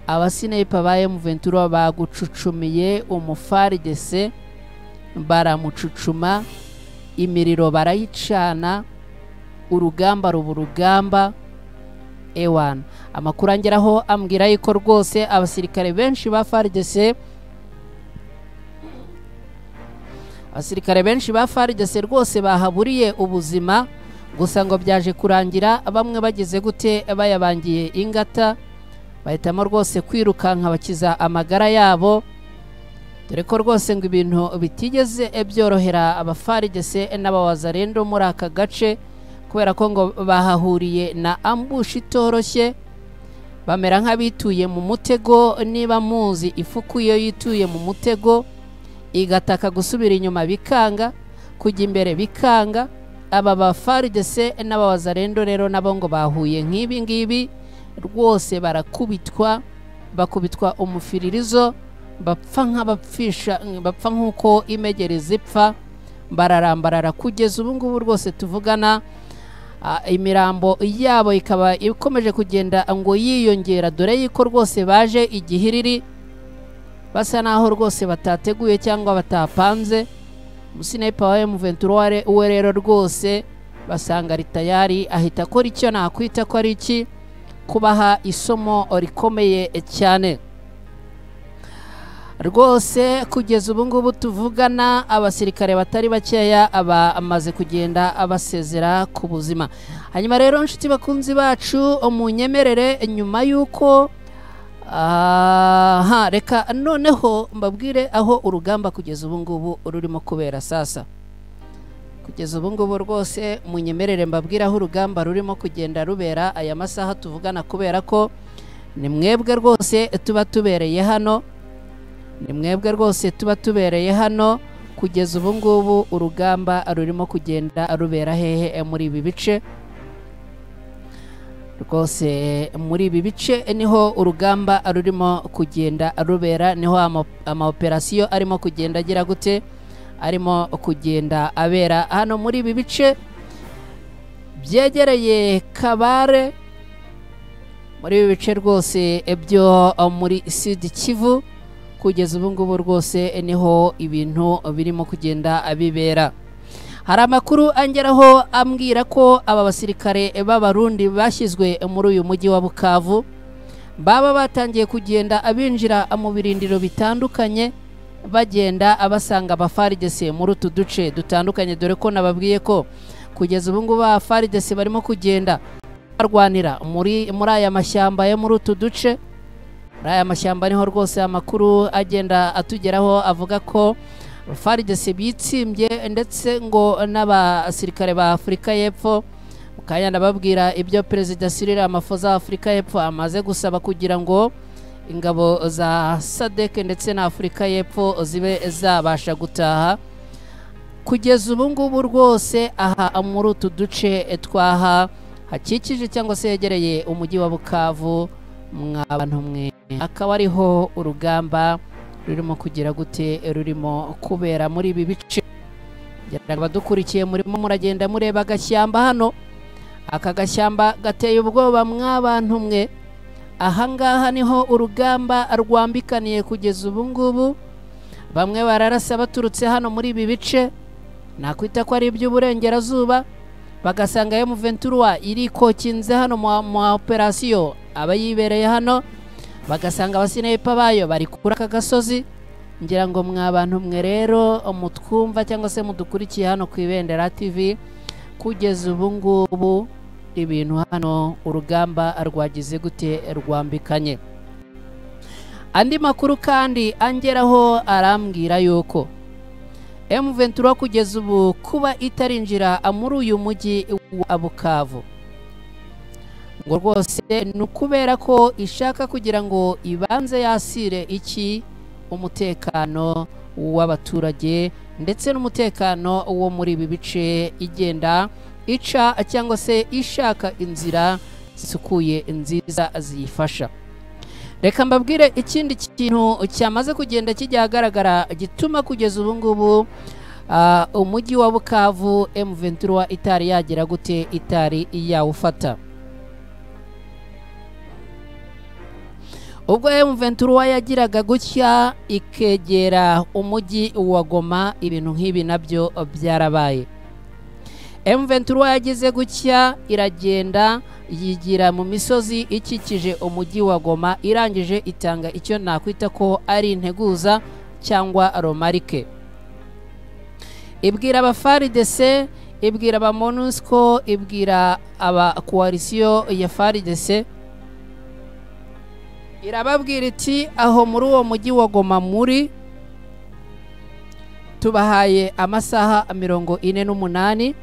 Abasniper ba M23 bagucucumiye umuFARDC, baramucucuma, imiriro barayicana, urugamba ruburugamba. Ewan, amakuru angeraho ambwira yuko rwose abasirikare benshi ba FARDC rwose bahaburiye ubuzima. Gusa ngo byaje kurangira bamwe bageze gute bayabangiye ingata, bahitamo rwose kwirukanka bakiza amagara yabo. Dore ko rwose ngo ibintu bitigeze byorohera abaFARDC n'abawazarendo muri aka gace, kubera ko ngo bahahuriye na ambushi itoroshye. Bamera nk'abituye mu mutego. Niba muzi ifuku iyo yituye mu mutego igataka gusubira inyuma bikanga, kujya imbere bikanga, aba baFARDC n'abawazarendo rero nabo ngo bahuye nk'ibi ngibi rwose. bakubitwa umufiririzo, bapfa nk'uko imegeri zipfa, bararambarara. Kugeza ubu ngubu rwose tuvugana, imirambo yabo ikaba ikomeje kugenda ngo yiyongera, dore yuko rwose baje igihiriri, basa naho rwose batateguye cyangwa batapanze. Umusniper wa M23 we rero rwose basanga ari tayari, ahita akora icyo nakwita ko ari iki, kubaha isomo rikomeye cyane rwose. Kugeza ubu ngubu tuvugana, abasirikare batari bakeya amaze kugenda abasezera ku buzima. Hanyuma rero nshuti bakunzi bacu, umunyemerere nyuma yuko reka noneho mbabwire aho urugamba kugeza ubu ngubu rurimo kubera. Sasa kugeza ubu ngubu rwose munyemerere mbabwire aho urugamba rurimo kugenda rubera aya masaha tuvugana, kubera ko ni mwebwe rwose tuba tubereye hano. Kugeza ubu ngubu urugamba rurimo kugenda rubera hehe? Muri ibi bice rwose, muri ibi bice niho urugamba rurimo kugenda rubera, niho ama operation arimo kugenda agira gute, arimo kugenda abera hano muri ibi bice byegereye Kabare, muri ibi bice rwose byo muri Sud Kivu. Kugeza ubu ngubu rwose niho ibintu birimo kugenda abibera. Hari amakuru angeraho ambwira ko aba basirikare b'abarundi bashyizwe muri uyu mujyi wa Bukavu baba batangiye kugenda abinjira mu birindiro bitandukanye, bagenda abasanga abaFARDC muri utu duce dutandukanye, dore ko nababwiye ko kugeza ubu ngubu abaFARDC barimo kugenda barwanira muri aya mashyamba yo muri utu duce. Muri aya mashyamba niho rwose amakuru agenda atugeraho avuga ko FARDC bitsimbye, ndetse ngo n'abasirikare ba Afurika y'Epfo. Mukanya ndababwira ibyo Perezida Cyril Ramaphosa Afurika y'Epfo amaze gusaba kugira ngo ingabo za SADC ndetse na Afurika y'Epfo zibe zabasha gutaha. Kugeza ubu ngubu rwose aha muri utu duce twaha hakikije cyangwa se yegereye umujyi wa Bukavu, mwabantu mwe, akaba ariho urugamba rurimo kugira gute, rurimo kubera muri ibi bice. Badukurikiye murimo muragenda mureba agashyamba hano, aka gashyamba gateye ubwoba mwabantu mwe. ahangaha niho urugamba rwambikaniye kugeza ubu ngubu. Bamwe bararasa baturutse hano muri ibi bice nakwita ko ari iby'uburengerazuba, bagasanga M23 iri kokinze hano mu operasiyo abayibereye hano, bagasanga abasinepa bayo bari kuri aka gasozi. Ngira ngo mwabantu mwe rero mutwumva cyangwa se mudukurikiye hano ku Ibendera TV, kugeza ubu ngubu ibintu hano urugamba rwagize gute rwambikanye. Andi makuru kandi angeraho arambwira yuko M23 kugeza ubu kuba itarinjira muri uyu mujyi wa Bukavu ngo rwose nukubera ko ishaka kugira ngo ibanze yasire iki umutekano w'abaturage ndetse n'umutekano wo muri ibi bice igenda ica cyangwa se ishaka inzira zisukuye nziza ziyifasha. Reka mbabwire ikindi kintu cyamaze kugenda kijya agaragara gituma kugeza ubu ngubu umujyi wa Bukavu M23 itari yagira gute itari yawufata. Ubwo M23 yagiraga gutya ikegera umujyi wa Goma, ibintu nk'ibi nabyo byarabaye. M23 yagize gutya iragenda yigira mu misozi ikikije umujyi wa Goma, irangije itanga icyo nakwita ko ari integuza cyangwa romarike. Ibwira aba FARDC, ibwira aba MONUSCO, ibwira aba coalition ya FARDC, irababwira iti aho muri uwo mujyi wa Goma muri tubahaye amasaha 48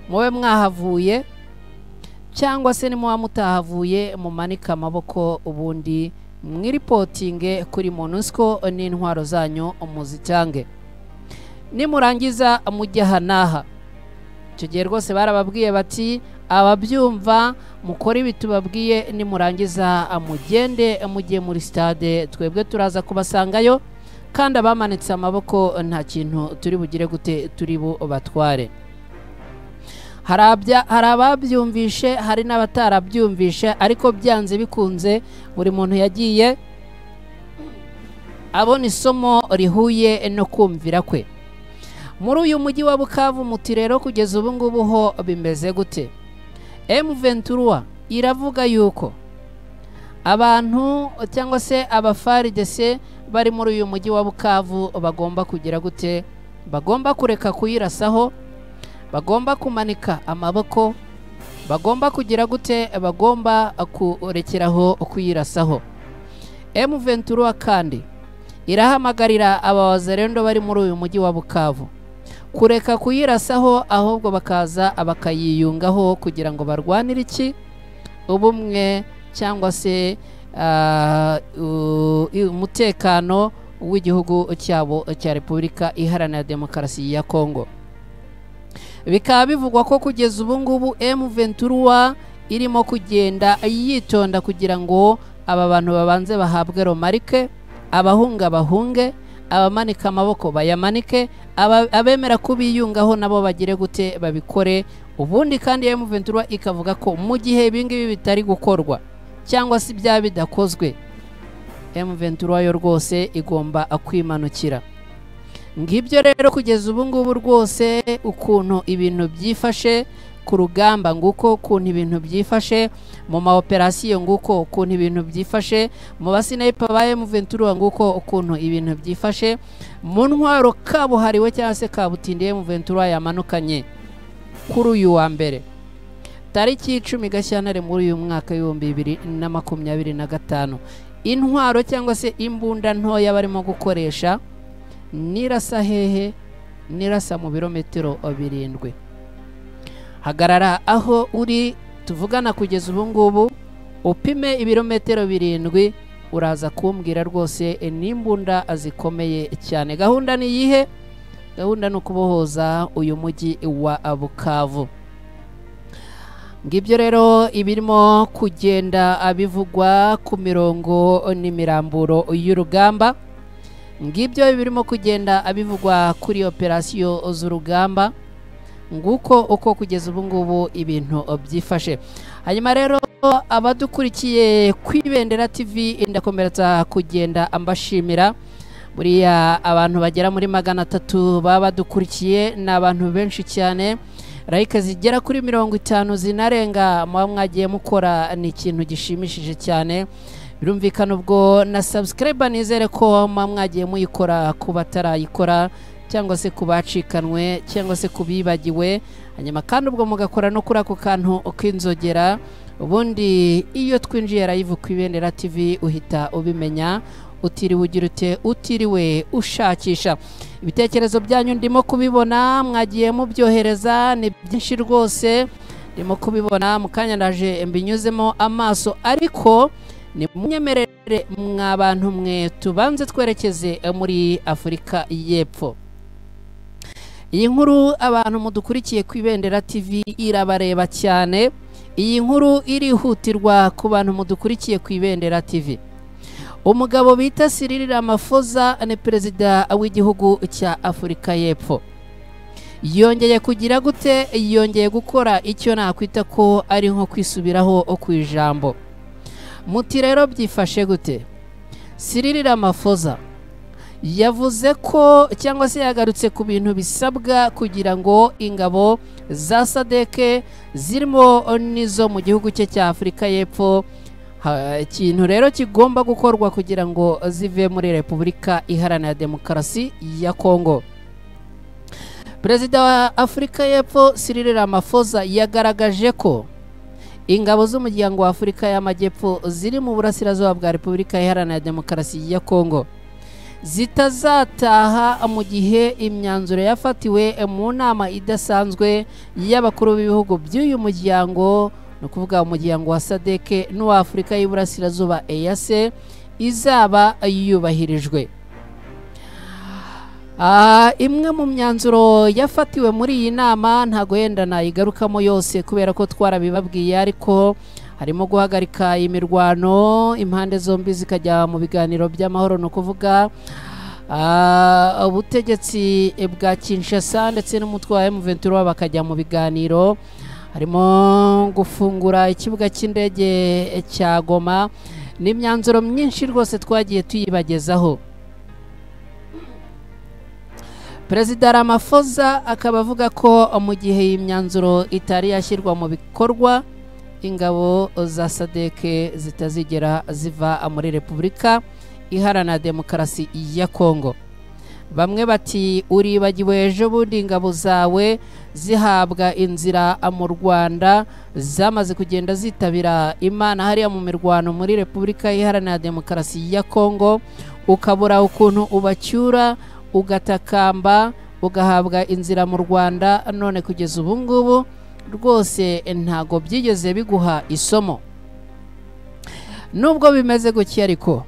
mube mwahavuye, cyangwa se nimuba mutahavuye mumanika amaboko ubundi mwiripotinge kuri MONUSCO n'intwaro zanyu muzitange. Nimurangiza mujya hanaha. Icyo gihe rwose barababwiye bati ababyumva mukora ibi tubabwiye, nimurangiza mugende mujye muri stade, twebwe turaza kubasangayo, kandi abamanitse amaboko nta kintu turi bugire gute turi batware. Hari ababyumvishe, hari n'abatarabyumvishe, ariko byanze bikunze buri muntu yagiye abona isomo rihuye no kumvira kwe. Muri uyu mujyi wa Bukavu muti rero kugeza ubu ngubu ho bimeze gute? M23 iravuga yuko abantu cyangwa se aba FARDC bari muri uyu mujyi wa Bukavu bagomba kugira gute, bagomba kureka kuyirasaho, bagomba kumanika amaboko, bagomba kugira gute, bagomba kurekeraho kuyirasaho. M23 kandi irahamagarira abawazarendo bari muri uyu mujyi wa Bukavu kureka kuyirasaho, ahubwo bakaza bakayiyungaho kugira ngo barwanire iki ubumwe cyangwa se umutekano w'igihugu cyabo cya Repubulika Iharanira Demokarasi ya Kongo. Bikaba bivugwa ko kugeza ubu ngubu M23 irimo kugenda yitonda kugira ngo aba bantu babanze bahabwe romarike, abahunga bahunge, abamanika amaboko bayamanike, abemera kubiyungaho nabo bagire gute babikore. Ubundi kandi M23 ikavuga ko mu gihe ibingibi bitari gukorwa cyangwa se bya bidakozwe, M23 yo rwose igomba kwimanukira. Ngibyo rero kugeza ubu ngubu rwose ukuntu ibintu byifashe ku rugamba, nguko ukuntu ibintu byifashe mu ma operasiyo, nguko ukuntu ibintu byifashe mu basinepa ba M23, nguko ukuntu ibintu byifashe mu ntwaro kabuhariwe cyangwa se kabutindiye M23 yamanukanye kuri uyu wa mbere tariki 10 Gashyantare muri uyu mwaka w'2025. Intwaro cyangwa se imbunda ntoya barimo gukoresha nirasa hehe, nirasa mu birometero 7. Hagarara aho uri tuvugana kugeza ubu ngubu, upime ibirometero 7, uraza kumbwira rwose n'imbunda azikomeye cyane. Gahunda ni yihe? Gahunda no kubohoza uyu mujyi wa Bukavu. Ngibyo rero ibirimo kugenda abivugwa ku mirongo n'imirambo y'urugamba. Ngibyo birimo kugenda abivugwa kuri operasiyo z'urugamba, nguko uko kugeza ubu ngubu ibintu byifashe. Hanyuma rero abadukurikiye kwibendera TV ndakomeretsa kugenda ambashimira buriya abantu bagera muri 300 baba badukurikiye n'abantu benshi cyane like zigera kuri 50 zinarenga mwagiye mukora ni ikintu gishimishije cyane birumvikana ubwo na subscriber nizere ko mwagiye muyikora kuba tarayikora cyangwa se kubacikanwe cyangwa se kubibagiwe hanyuma kandi ubwo mugakora no kuri ako kantu ukinzogera ubundi iyo twinjiye live kwibendera TV uhita ubimenya utiriwe ugira ute utiriwe ushakisha ibitekerezo byanyu ndimo kubibona mwagiye mubyohereza ni byinshi rwose ndimo kubibona mukanya ndaje mbinyuzemo amaso ariko ni munyemerere mwabantu mwe tubanze twerekeze muri Afrika y'Epfo. Iyi nkuru abantu mudukurikiye kwibendera TV irabareba cyane. Iyi nkuru irihutirwa ku bantu mudukurikiye kwibendera TV. Umugabo bita Cyril Ramaphosa ni perezida w'igihugu cya Afrika y'Epfo. Yongeye kugira gute yongeye gukora icyo nakwita ko ari nko kwisubiraho ku ijambo. Muti rero byifashe gute? Cyril Ramaphosa yavuze ko cyangwa se yagarutse ku bintu bisabwa kugira ngo ingabo za SADC zirimo nizo mu gihugu cye cya Afrika y'Epfo ikintu rero kigomba gukorwa kugira ngo zive muri Repubulika Iharanira Demokarasi ya Kongo. Perezida wa Afrika y'Epfo Cyril Ramaphosa yagaragaje ko ingabo z'umuryango wa Afrika y'Amajyepfo ziri mu burasirazuba bwa Repubulika Iharanira Demokarasi ya Kongo zitazataha mu gihe imyanzuro yafatiwe mu nama idasanzwe y'abakuru b'ibihugu by'uyu muryango no kuvuga umuryango wa SADC n'uwa Afrika y'Iburasirazuba EAC izaba yubahirijwe. Imwe mu myanzuro yafatiwe muri iyi nama ntago yenda nayigarukamo yose kubera ko twarabibabwiye ariko harimo guhagarika imirwano impande zombi zikajya mu biganiro by'amahoro no kuvuga ubutegetsi bwa Kinshasa ndetse n'umutwe wa M23 bakajya mu biganiro harimo gufungura ikibuga cy'indege cya Goma n'imyanzuro myinshi rwose twagiye tuyibagezaho. Perezida Ramaphosa akaba avuga ko mu gihe imyanzuro itari yashyirwa mu bikorwa ingabo za SADC zitazigera ziva muri Repubulika Iharanira Demokarasi ya Kongo. Bamwe bati uribagiwe ejo bundi ingabo zawe zihabwa inzira mu Rwanda zamaze kugenda zitabira Imana hariya mu mirwano muri Repubulika Iharanira Demokarasi ya Kongo ukabura ukuntu ubacyura ugatakamba ugahabwa inzira mu Rwanda none kugeza ubu ngubu rwose ntago byigeze biguha isomo. Nubwo bimeze gutya ariko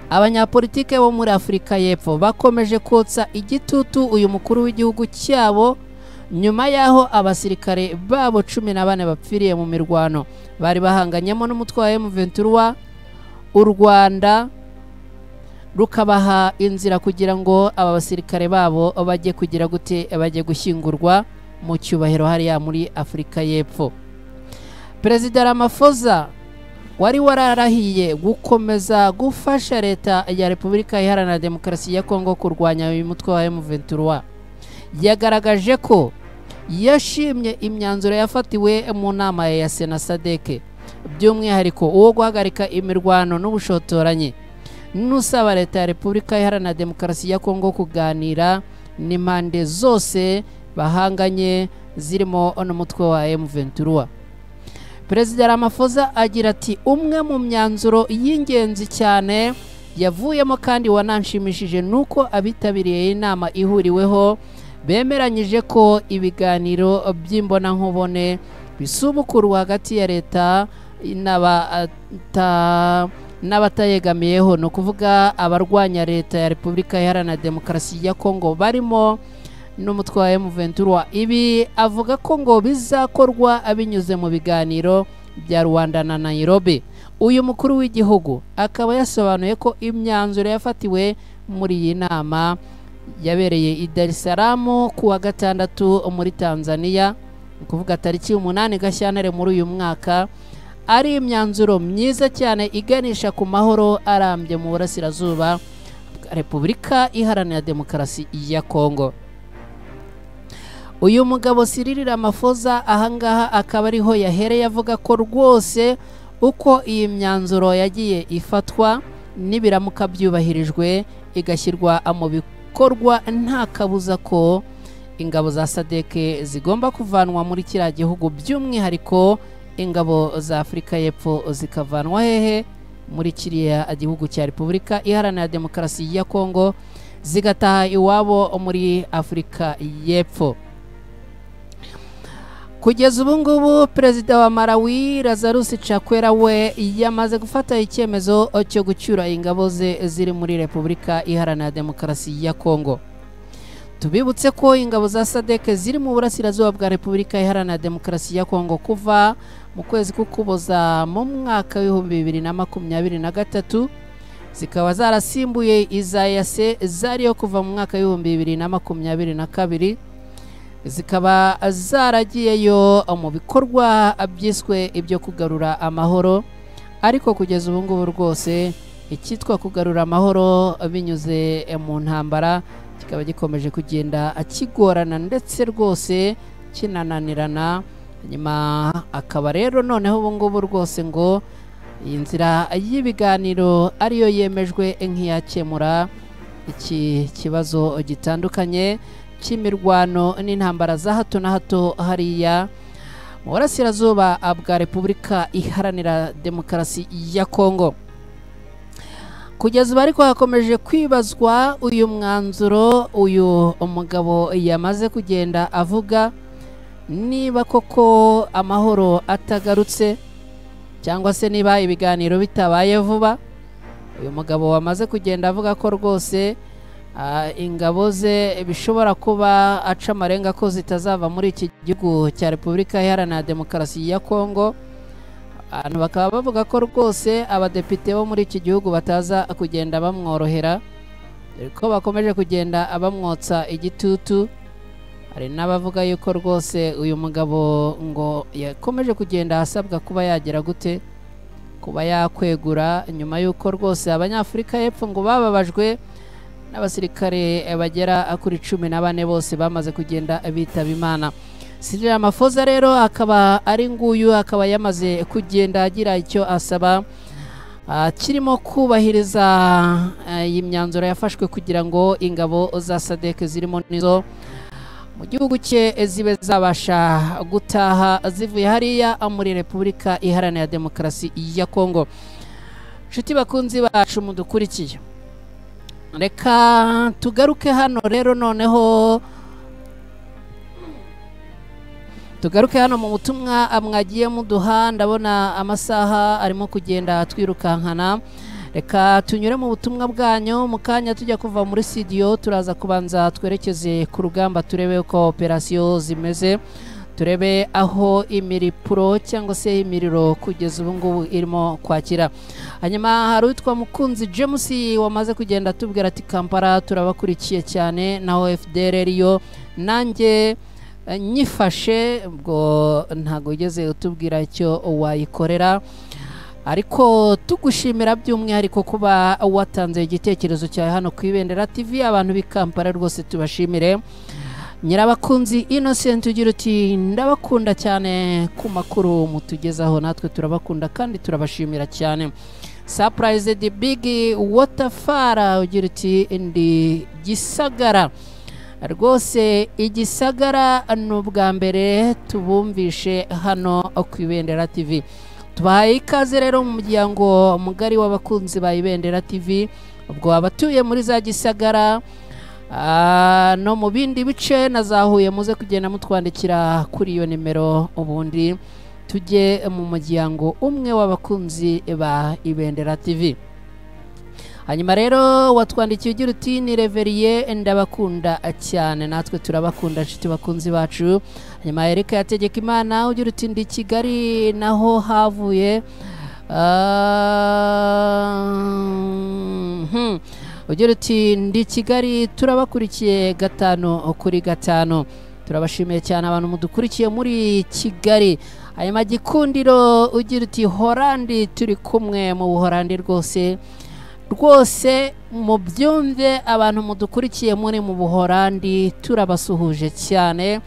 abanyapolitike bo muri Afrika y'Epfo bakomeje kotsa igitutu uyu mukuru w'igihugu cyabo nyuma yaho abasirikare babo 14 bapfiriye mu mirwano bari bahanganyemo n'umutwe wa M23 u Rwanda rukabaha inzira kugira ngo aba basirikare babo bajye kugira gute bajye gushyingurwa mu cyubahiro hariya muri Afrika y'Epfo. Perezida Ramaphosa wari wararahiye gukomeza gufasha leta ya Repubulika Iharanira Demokarasi ya Kongo kurwanya uyu mutwe wa M23 yagaragaje ko yashimye imyanzuro yafatiwe mu nama ya SADC by'umwihariko uwo guhagarika imirwano n'ubushotoranye nusaba leta ya Repubulika Iharanira Demokarasi ya Kongo kuganira n'impande zose bahanganye zirimo n'umutwe wa M23. Perezida Ramaphosa agira ati umwe mu myanzuro y'ingenzi cyane yavuyemo kandi wananshimishije nuko abitabiriye inama ihuriweho bemeranyije ko ibiganiro by'imbona nkubone bisubukurwa hagati ya leta n'abatayegamiyeho no kuvuga abarwanya leta ya Repubulika Iharanira Demokarasi ya Kongo barimo n'umutwe wa M23. Ibi avuga ko ngo bizakorwa abinyuze mu biganiro bya Rwanda na Nairobi. Uyu mukuru w'igihugu akaba yasobanuye ko imyanzuro yafatiwe muri iyi nama yabereye i Dar es Salaam ku wa gatandatu muri Tanzania kuvuga tariki 8 Gashyantare muri uyu mwaka ari imyanzuro myiza cyane iganisha ku mahoro arambye mu burasirazuba bwa Repubulika Iharanira Demokarasi ya Kongo. Uyu mugabo Cyril Ramaphosa ahangaha akaba ariho yahereye avuga ko rwose uko iyi myanzuro yagiye ifatwa nibiramuka byubahirijwe igashyirwa mu bikorwa nta kabuza ko ingabo za SADC zigomba kuvanwa muri kiriya gihugu, by'umwihariko ingabo za Afurika y'Epfo zikavanwa hehe muri kiriya gihugu cya Repubulika Iharanira Demokarasi ya Kongo zigataha iwabo muri Afurika y'Epfo. Kugeza ubu ngubu perezida wa Malawi Lazarus Chakwera we yamaze gufata icyemezo cyo gucyura ingabo ze ziri muri Repubulika Iharanira Demokarasi ya Kongo. Tubibutse ko ingabo za SADC ziri mu burasirazuba bwa Repubulika Iharanira Demokarasi ya Kongo kuva mu kwezi k'Ukuboza mu mwaka wa 2023 zikaba zarasimbuye iza yase zariyo kuva mu mwaka wa 2022 zikaba zaragiyeyo mu bikorwa byiswe ibyo kugarura amahoro, ariko kugeza ubu ngubu rwose icyitwa kugarura amahoro binyuze mu ntambara kikaba gikomeje kugenda kigorana ndetse rwose kinananirana. Nyuma akaba rero noneho ubu ngubu rwose ngo iyi nzira y'ibiganiro ariyo yemejwe nk'iyakemura iki kibazo gitandukanye cy'imirwano n'intambara za hato na hato hariya mu burasirazuba bwa Repubulika Iharanira Demokarasi ya Kongo. Kugeza ubu ariko hakomeje kwibazwa uyu mwanzuro uyu umugabo yamaze kugenda avuga, niba koko amahoro atagarutse cyangwa se niba ibiganiro bitabaye vuba. Uyu mugabo wamaze kugenda avuga ko rwose ingabo ze bishobora kuba aca amarenga ko zitazava muri iki gihugu cya Repubulika Iharanira Demokarasi ya Kongo. Abantu bakaba bavuga ko rwose abadepite bo muri iki gihugu bataza kugenda bamworohera, ko bakomeje kugenda bamwotsa igitutu. Hari n'abavuga yuko rwose uyu mugabo ngo yakomeje kugenda asabwa kuba yagera gute, kuba yakwegura nyuma yuko rwose Abanyafurika y'Epfo ngo bababajwe n'abasirikare bagera kuri 14 bose bamaze kugenda bitaba Imana. Cyril Ramaphosa rero akaba ari nguyu, akaba yamaze kugenda agira icyo asaba kirimo kubahiriza iyi myanzuro yafashwe kugira ngo ingabo za SADC zirimo nizo mu gihugu cye zibe zabasha gutaha zivuye hariya muri Repubulika Iharanira Demokarasi ya Kongo. Nshuti bakunzi bacu mudukurikiye, reka tugaruke hano rero noneho tugaruke hano mu butumwa mwagiye muduha. Ndabona amasaha arimo kugenda twirukankana, reka tunyure mu butumwa bwanyu. Mu kanya tujya kuva muri studio turaza kubanza twerekeze ku rugamba turebe uko operasiyo zimeze, turebe aho imiripuro cyangwa se imiriro kugeza ubu ngubu irimo kwakira. Hanyuma hari utwa Mukunzi James wamaze kugenda tubwira ati Kampala turabakurikiye cyane, naho FDLR yo nanjye nyifashe, ubwo ntago ugeze utubwira icyo wayikorera, ariko tugushimira by'umwihariko kuba watanze igitekerezo cyawe hano ku Ibendera TV. Abantu b'Ikampala rwose tubashimire. Nyirabakunzi Innocent ugira uti ndabakunda cyane ku makuru mutugezaho, natwe turabakunda kandi turabashimira cyane. Surprise the big waterfara ugira uti ndi Gisagara, rwose Igisagara n'ubwa mbere tubumvishe hano ku Ibendera TV. Tubahaye ikaze rero mu muryango mugari w'abakunzi ba Ibendera TV, ubwo abatuye muri za Gisagara no mu bindi bice nazahuye muze kugenda mutwandikira kuri iyo nimero, ubundi tujye mu muryango umwe w'abakunzi ba Ibendera TV. Hanyuma rero watwandikiye ugira uti ni Reveriye ndabakunda cyane, natwe turabakunda nshuti bakunzi bacu. Hanyuma Erika yategeka Imana ugira uti ndi Kigali naho havuye ugira uti ndi Kigali turabakurikiye 5 kuri 5. Turabashimiye cyane abantu mudukurikiye muri Kigali. hanyuma Gikundiro ugira uti Horandi turi kumwe mu Buhorandi rwose mu byumve abantu mudukurikiye muri mu Buhorandi turabasuhuje cyane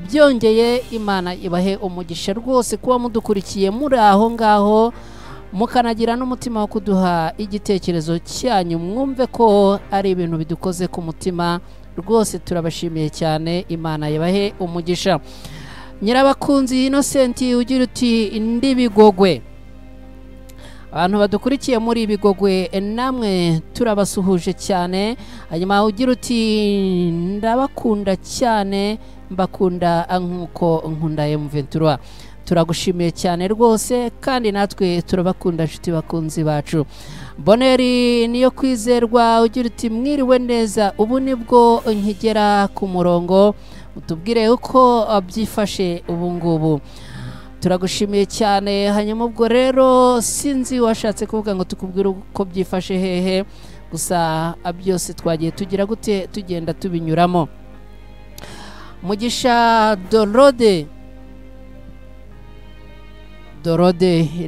byongeye Imana ibahe umugisha rwose kuba mudukurikiye muri aho ngaho mukanagira n'umutima wo kuduha igitekerezo cyanyu mwumve ko ari ibintu bidukoze ku mutima rwose turabashimiye cyane Imana yabahe umugisha. Nyirabakunzi Innocent ugira uti ndi Bigogwe, abantu badukurikiye muri Bigogwe namwe turabasuhuje cyane. Hanyuma ugira uti ndabakunda cyane mbakunda nkuko nkunda M23. Turagushimiye cyane rwose kandi natwe turabakunda nshuti bakunzi bacu. Boneri niyo kwizerwa ugira uti mwiriwe neza, ubu nibwo nkigera ku murongo utubwire uko byifashe ubu ngubu. Turagushimiye cyane. Hanyuma ubwo rero sinzi washatse kuvuga ngo tukubwire uko byifashe hehe, gusa byose twagiye tugira gute tugenda tubinyuramo. Mugisha Dorode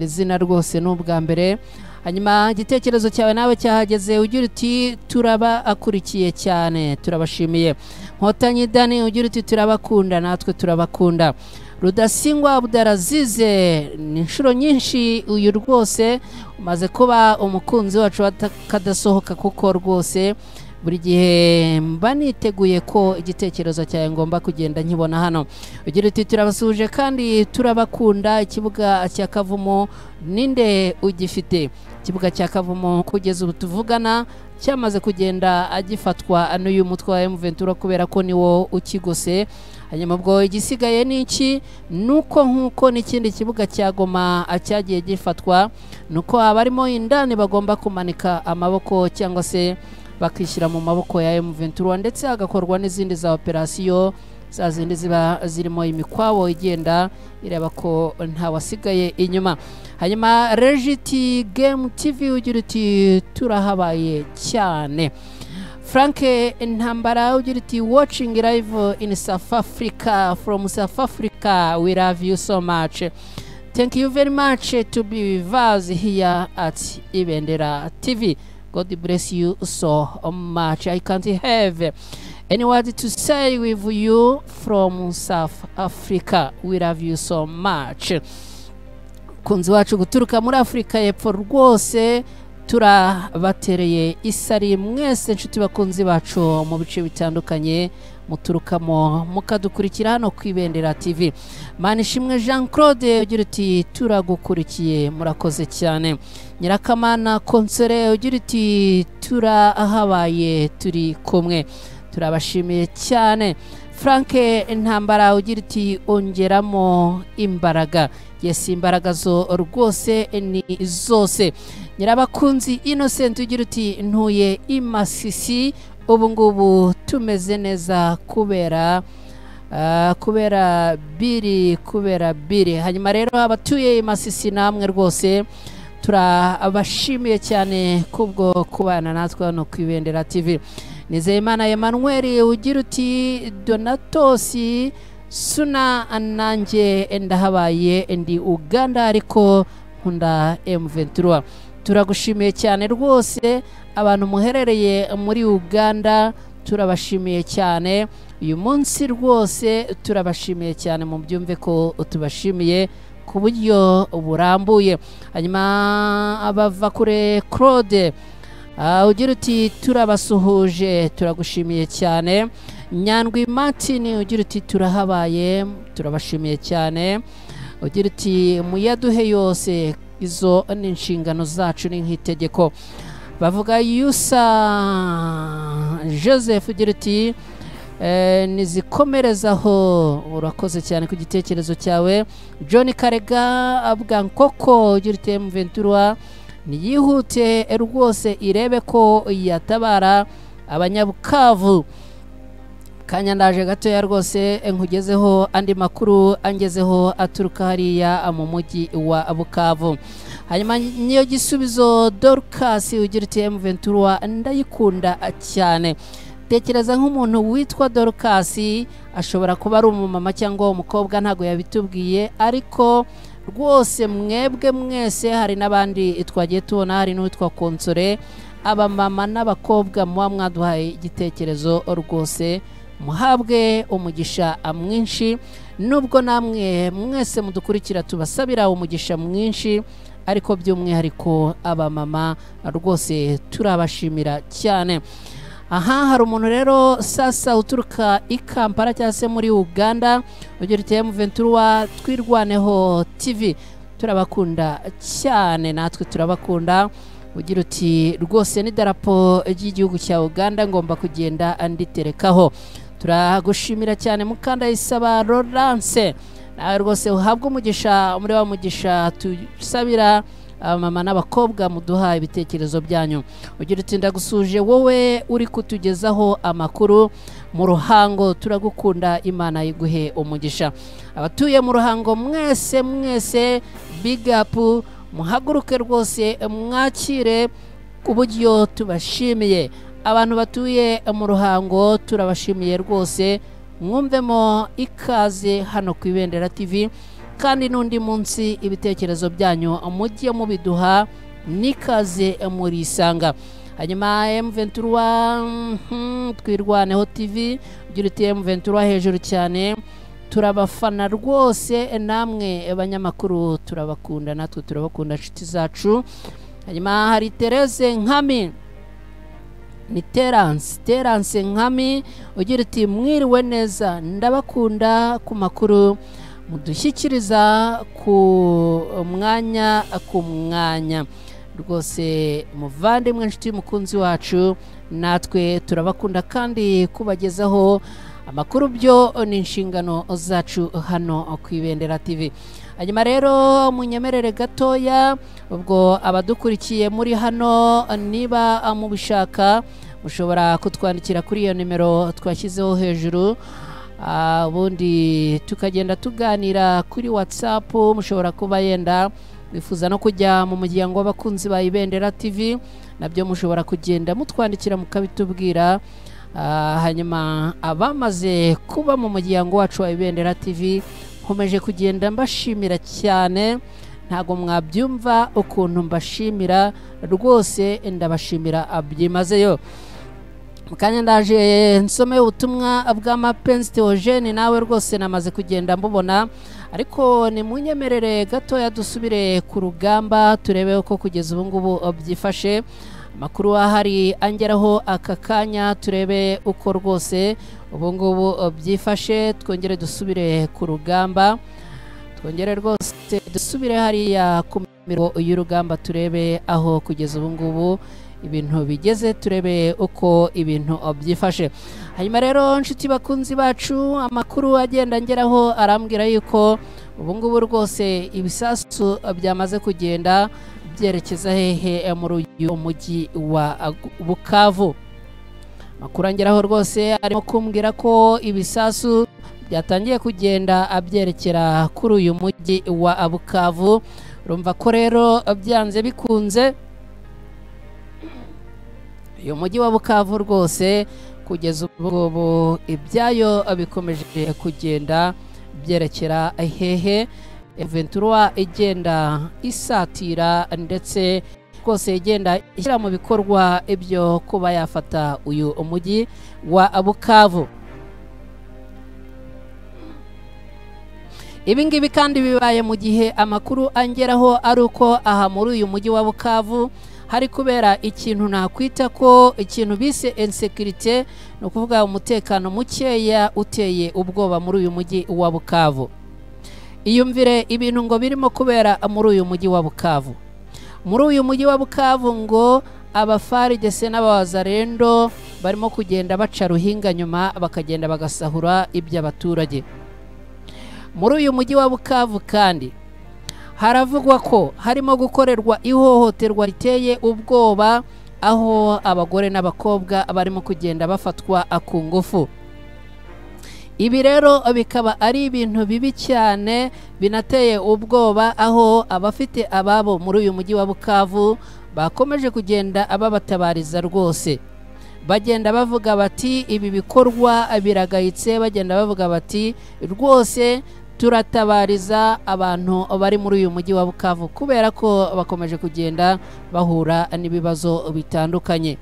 izina rwose n'ubwa mbere. Hanyuma igitekerezo cyawe nawe cyahageze ugira uti turaba akurikiye cyane turabashimiye. Nkotanyi Dani ugira uti turabakunda natwe turabakunda. Rudasingwa Abdarazize ni inshuro nyinshi uyu rwose umaze kuba umukunzi wacu kadasohoka kuko rwose buri gihe mba niteguye ko igitekerezo cyawe ngomba kugenda nkibona hano. Ugira uti turabasuhuje kandi turabakunda. Ikibuga cya Kavumo ninde ugifite? Ikibuga cya Kavumo kugeza ubu tuvugana cyamaze kugenda agifatwa n'uyu mutwe wa M23 kubera ko niwo ukigose. Hanyuma ubwo igisigaye n'iki nuko nkuko n'ikindi kibuga cya Goma cyagiye gifatwa nuko abarimo indani bagomba kumanika amaboko cyangwa se bakishyira mu maboko ya M23 ndetse agakorwa n'izindi za operasiyo za zindi ziba zirimo imikwabo igenda ireba ko nta wasigaye inyuma. Hanyuma Regiti Game TV ugira uti turahabaye cyane. Frank Ntambara ugira uti watching live in South Africa, from South Africa, we love you so much. Thank you very much to be with us here at Ibendera TV. God bless you so much. I can't have any word to say with you from South Africa. We love you so much. Kunzi wacu guturuka muri Afrika y'Epfo rwose turabatereye isari mwese nshuti bakunzi bacu mu bice bitandukanye muturukamo mukadukurikira hano ku Ibendera TV. Manishimwe Jean Claude ugira uti turagukurikiye murakoze cyane. Nyirakamana Konsere ugira uti turahabaye turi kumwe turabashimiye cyane. Frank Ntambara ugira uti ongeramo imbaraga. Yes, imbaraga zo rwose ni zose. Nyirabakunzi Innocent ugira uti ntuye imasisi ubu ngubu tumeze neza kubera biri. Hanyuma rero abatuye imasisi namwe rwose turabashimiye cyane kubwo kubana natwe hano ku Ibendera TV. Nizeyimana Emmanuel ugira uti Donatosi Suna nanjye ndahabaye ndi Uganda ariko nkunda M23. Turagushimiye cyane rwose abantu muherereye muri Uganda turabashimiye cyane. Uyu munsi rwose turabashimiye cyane mu byumve ko tubashimiye ku buryo burambuye. Hanyuma abava kure Claude ugira uti turabasuhuje turagushimiye cyane. Nyandwi Martin ugira uti turahabaye turabashimiye cyane. Ugira uti muyaduhe yose izo ni inshingano zacu ni nk'itegeko. Bavuga Yusa Joseph ugira uti nizikomerezaho urakoze cyane ku gitekerezo cyawe. John Karega avuga nkoko ugira uti M23 niyihute rwose irebe ko yatabara abanyabukavu. Kanya ndaje gatoya rwose nkugezeho andi makuru angezeho aturuka hariya mu mujyi wa Bukavu. Hanyuma niyo gisubizo Dorcas ugira uti M23 ndayikunda cyane. tekereza nk'umuntu witwa Dorcas ashobora kuba ari umumama cyangwa umukobwa, ntago yabitubwiye, ariko rwose mwebwe mwese hari n'abandi twagiye tubona, hari n'uwitwa Konsore, abamama n'abakobwa muba mwaduhaye igitekerezo, rwose muhabwe umugisha mwinshi, nubwo namwe mwese mudukurikira tubasabira umugisha mwinshi, ariko by'umwihariko abamama rwose turabashimira cyane. Aha hari umuntu rero sasa uturuka i Kampala cyangwa se muri Uganda, ugira uti M23 twirwaneho TV, turabakunda cyane, natwe turabakunda. Ugira uti rwose n'idarapo ry'igihugu cya Uganda ngomba kugenda anditerekaho. Turagushimira cyane Mukandayisaba Laurence, nawe rwose uhabwe umugisha, muri wa mugisha tusabira mama n'abakobwa muduha ibitekerezo byanyu. Ugira uti ndagusuje wowe uri kutugezaho amakuru mu Ruhango, turagukunda, Imana iguhe umugisha. Abatuye mu Ruhango mwese big up, muhaguruke rwose mwakire uburyo tubashimiye. Abantu batuye mu Ruhango turabashimiye rwose, mwumvemo ikaze hano ku Ibendera TV, kandi n'undi munsi ibitekerezo byanyu mujye mubiduha, nikaze muri isanga. Hanyuma M23 twirwaneho TV, ugira uti M23 hejuru cyane, turabafana rwose, namwe abanyamakuru turabakunda, natwe turabakunda nshuti zacu. Hanyuma hari Tereze Nkami, ni Terence Nkami, ugira uti mwiriwe neza, ndabakunda ku makuru mudushyikiriza ku mwanya rwose, muvandimwe nshuti mukunzi wacu, natwe turabakunda kandi kubagezaho amakuru byo ni inshingano zacu hano ku Ibendera TV. Hanyuma rero munyemerere gatoya, ubwo abadukurikiye muri hano niba mubishaka mushobora kutwandikira kuri iyo nimero twashyizeho hejuru, ubundi tukagenda tuganira kuri WhatsApp. Mushobora kuba yenda bifuza no kujya mu muryango w'abakunzi ba Ibendera TV, nabyo mushobora kugenda mutwandikira mukabitubwira. Hanyuma abamaze kuba mu muryango wacu wa Ibendera TV, nkomeje kugenda mbashimira cyane, ntago mwabyumva ukuntu mbashimira rwose, ndabashimira byimazeyo. Mukanya ndaje nsome ubutumwa bwa Mapenzi Theogene, nawe rwose namaze kugenda mbubona, ariko ni munyemerere gatoya dusubire ku rugamba, turebe uko kugeza ubu ngubu byifashe. Amakuru ahari angeraho aka kanya, turebe uko rwose ubu ngubu byifashe, twongere dusubire ku rugamba, twongere rwose dusubire hariya ku mirongo y'urugamba, turebe aho kugeza ubu ngubu ibintu bigeze, turebe uko ibintu byifashe. Hanyuma rero nshuti bakunzi bacu, amakuru agenda ngeraho arambwira yuko ubu ngubu rwose ibisasu byamaze kugenda byerekeza hehe muri uyu mujyi wa Bukavu. Amakuru angeraho rwose arimo kumbwira ko ibisasu byatangiye kugenda abyerekera kuri uyu mujyi wa Bukavu. Urumva ko rero byanze bikunze uyu mujyi wa Bukavu rwose kugeza ubu ibyayo bikomeje kugenda byerekera hehe, M23 igenda isatira ndetse rwose igenda ishyira mu bikorwa ibyo kuba yafata uyu mujyi wa Bukavu. Ibi ngibi kandi bibaye mu gihe amakuru angeraho ari uko aha muri uyu mujyi wa Bukavu hari kubera ikintu nakwita ko ikintu bise insecurity, no kuvuga umutekano mukeya uteye ubwoba muri uyu mujyi wa Bukavu. Iyumvire ibintu ngo birimo kubera muri uyu mujyi wa Bukavu. Muri uyu mujyi wa Bukavu ngo abafaridese n'abawazarendo barimo kugenda baca ruhinga, nyuma bakagenda bagasahura iby'abaturage. Muri uyu mujyi wa Bukavu kandi haravugwa ko harimo gukorerwa ihohoterwa riteye ubwoba, aho abagore n'abakobwa barimo kugenda bafatwa ku ngufu. Ibi rero bikaba ari ibintu bibi cyane binateye ubwoba, aho abafite ababo muri uyu mujyi wa Bukavu bakomeje kugenda ababatabariza rwose. bagenda bavuga bati ibi bikorwa biragayitse, bagenda bavuga bati rwose turatabariza abantu bari muri uyu mujyi wa Bukavu kubera ko bakomeje kugenda bahura n'ibibazo bitandukanye.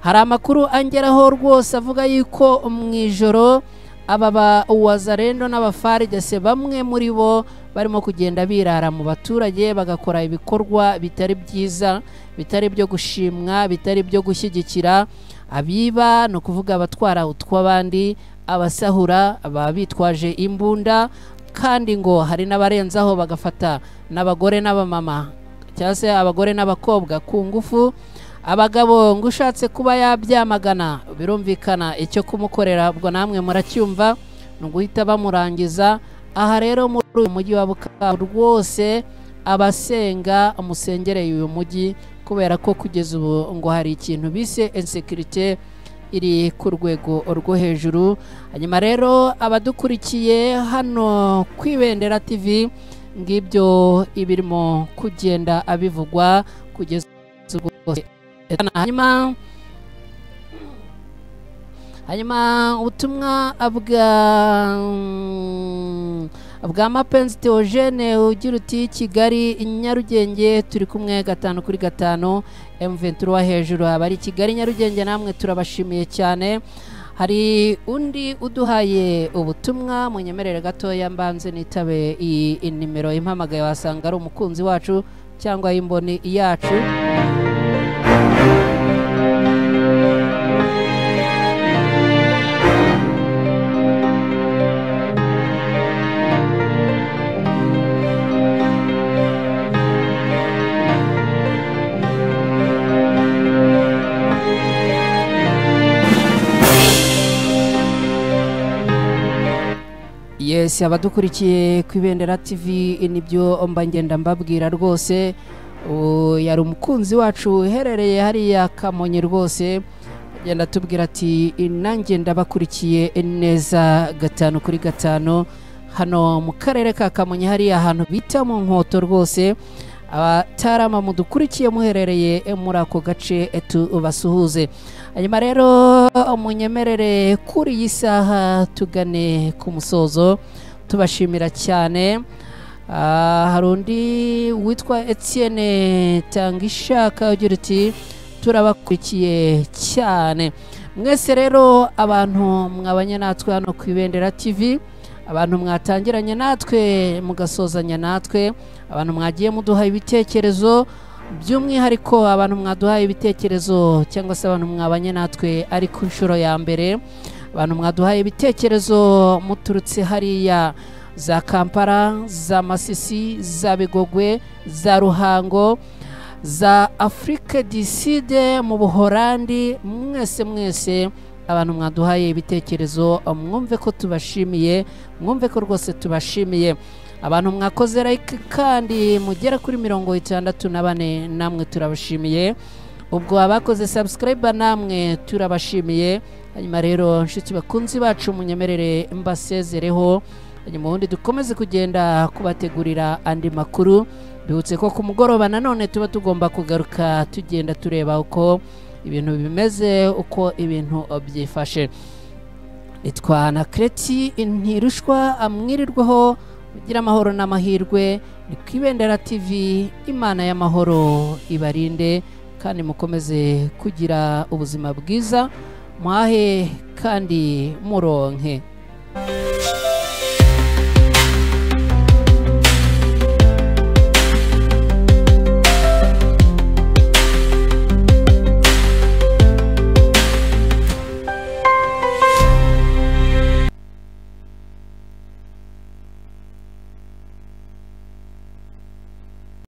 Hari amakuru angeraho rwose avuga yuko mu ijoro aba Wazalendo n'abafaridese bamwe muri bo barimo kugenda birara mu baturage bagakora ibikorwa bitari byiza, bitari byo gushimwa, bitari byo gushyigikira, abiba no kuvuga abatwara utw'abandi, abasahura, ababitwaje imbunda, kandi ngo hari n'abarenzaho bagafata n'abagore n'abamama cyangwa se abagore n'abakobwa ku ngufu. Abagabo ngo ushatse kuba yabyamagana birumvikana icyo kumukorera ubwo namwe muracyumva no guhita bamurangiza. Aha rero muri uyu mujyi wa Bukavu rwose abasenga umusengereye uyu mujyi kubera ko kugeza ubu ngo hari ikintu bise insécurité iri ku rwego rwo hejuru. Hanyuma rero abadukurikiye hano ku Ibendera TV ngibyo ibirimo kugenda abivugwa kugeza ubu. Hanyuma ubutumwa bwa Mapenzi Theogene ugira uti Kigali Nyarugenge turi kumwe 5/5 M23 hejuru. Abari Kigali Nyarugenge namwe turabashimiye cyane. Hari undi uduhaye ubutumwa, munyemerere gatoya mbanze nitabe iyi nimero impamagaye, wasanga ari umukunzi wacu cyangwa imboni yacu. Yes, abadukurikiye ku Ibendera TV nibyo mba ngenda mbabwira rwose. Yari umukunzi wacu uherereye hariya Kamonyi rwose agenda tubwira ati nanjye ndabakurikiye neza 5/5 hano mu karere ka Kamonyi hariya ahantu bita mu Nkoto rwose. Abatarama mudukurikiye muherereye muri ako gace tubasuhuze. Hanyuma rero munyemerere kuri iyi saha tugane ku musozo tubashimira cyane. Hari undi witwa Etienne Tangishaka ugira uti turabakurikiye cyane. Mwese rero abantu mwabanye natwe hano ku Ibendera TV, abantu mwatangiranye natwe mugasozanya natwe, abantu mwagiye muduha ibitekerezo, by'umwihariko abantu mwaduhaye ibitekerezo cyangwa se abantu mwabanye natwe ari ku nshuro ya mbere, abantu mwaduhaye ibitekerezo muturutse hariya za Kampala, za Masisi, za Bigogwe, za Ruhango, za Afrique du Sud, mu Buholandi, mwese abantu mwaduhaye ibitekerezo mwumve ko tubashimiye, mwumve ko rwose tubashimiye. Abantu mwakoze like kandi mugera kuri 64 namwe turabashimiye. Ubwo abakoze subscribe namwe turabashimiye. Hanyuma rero nshuti bakunzi bacu munyemerere mbasezereho, hanyuma ubundi dukomeze kugenda kubategurira andi makuru. Bibutse ko ku mugoroba nanone tuba tugomba kugaruka tugenda tureba uko ibintu bimeze, uko ibintu byifashe. Itwa na Kreti Ntirushwa, amwirirwaho ugira amahoro n'amahirwe. Ni ku Ibendera TV, Imana y'amahoro ibarinde kandi mukomeze kugira ubuzima bwiza, mwahe kandi muronke.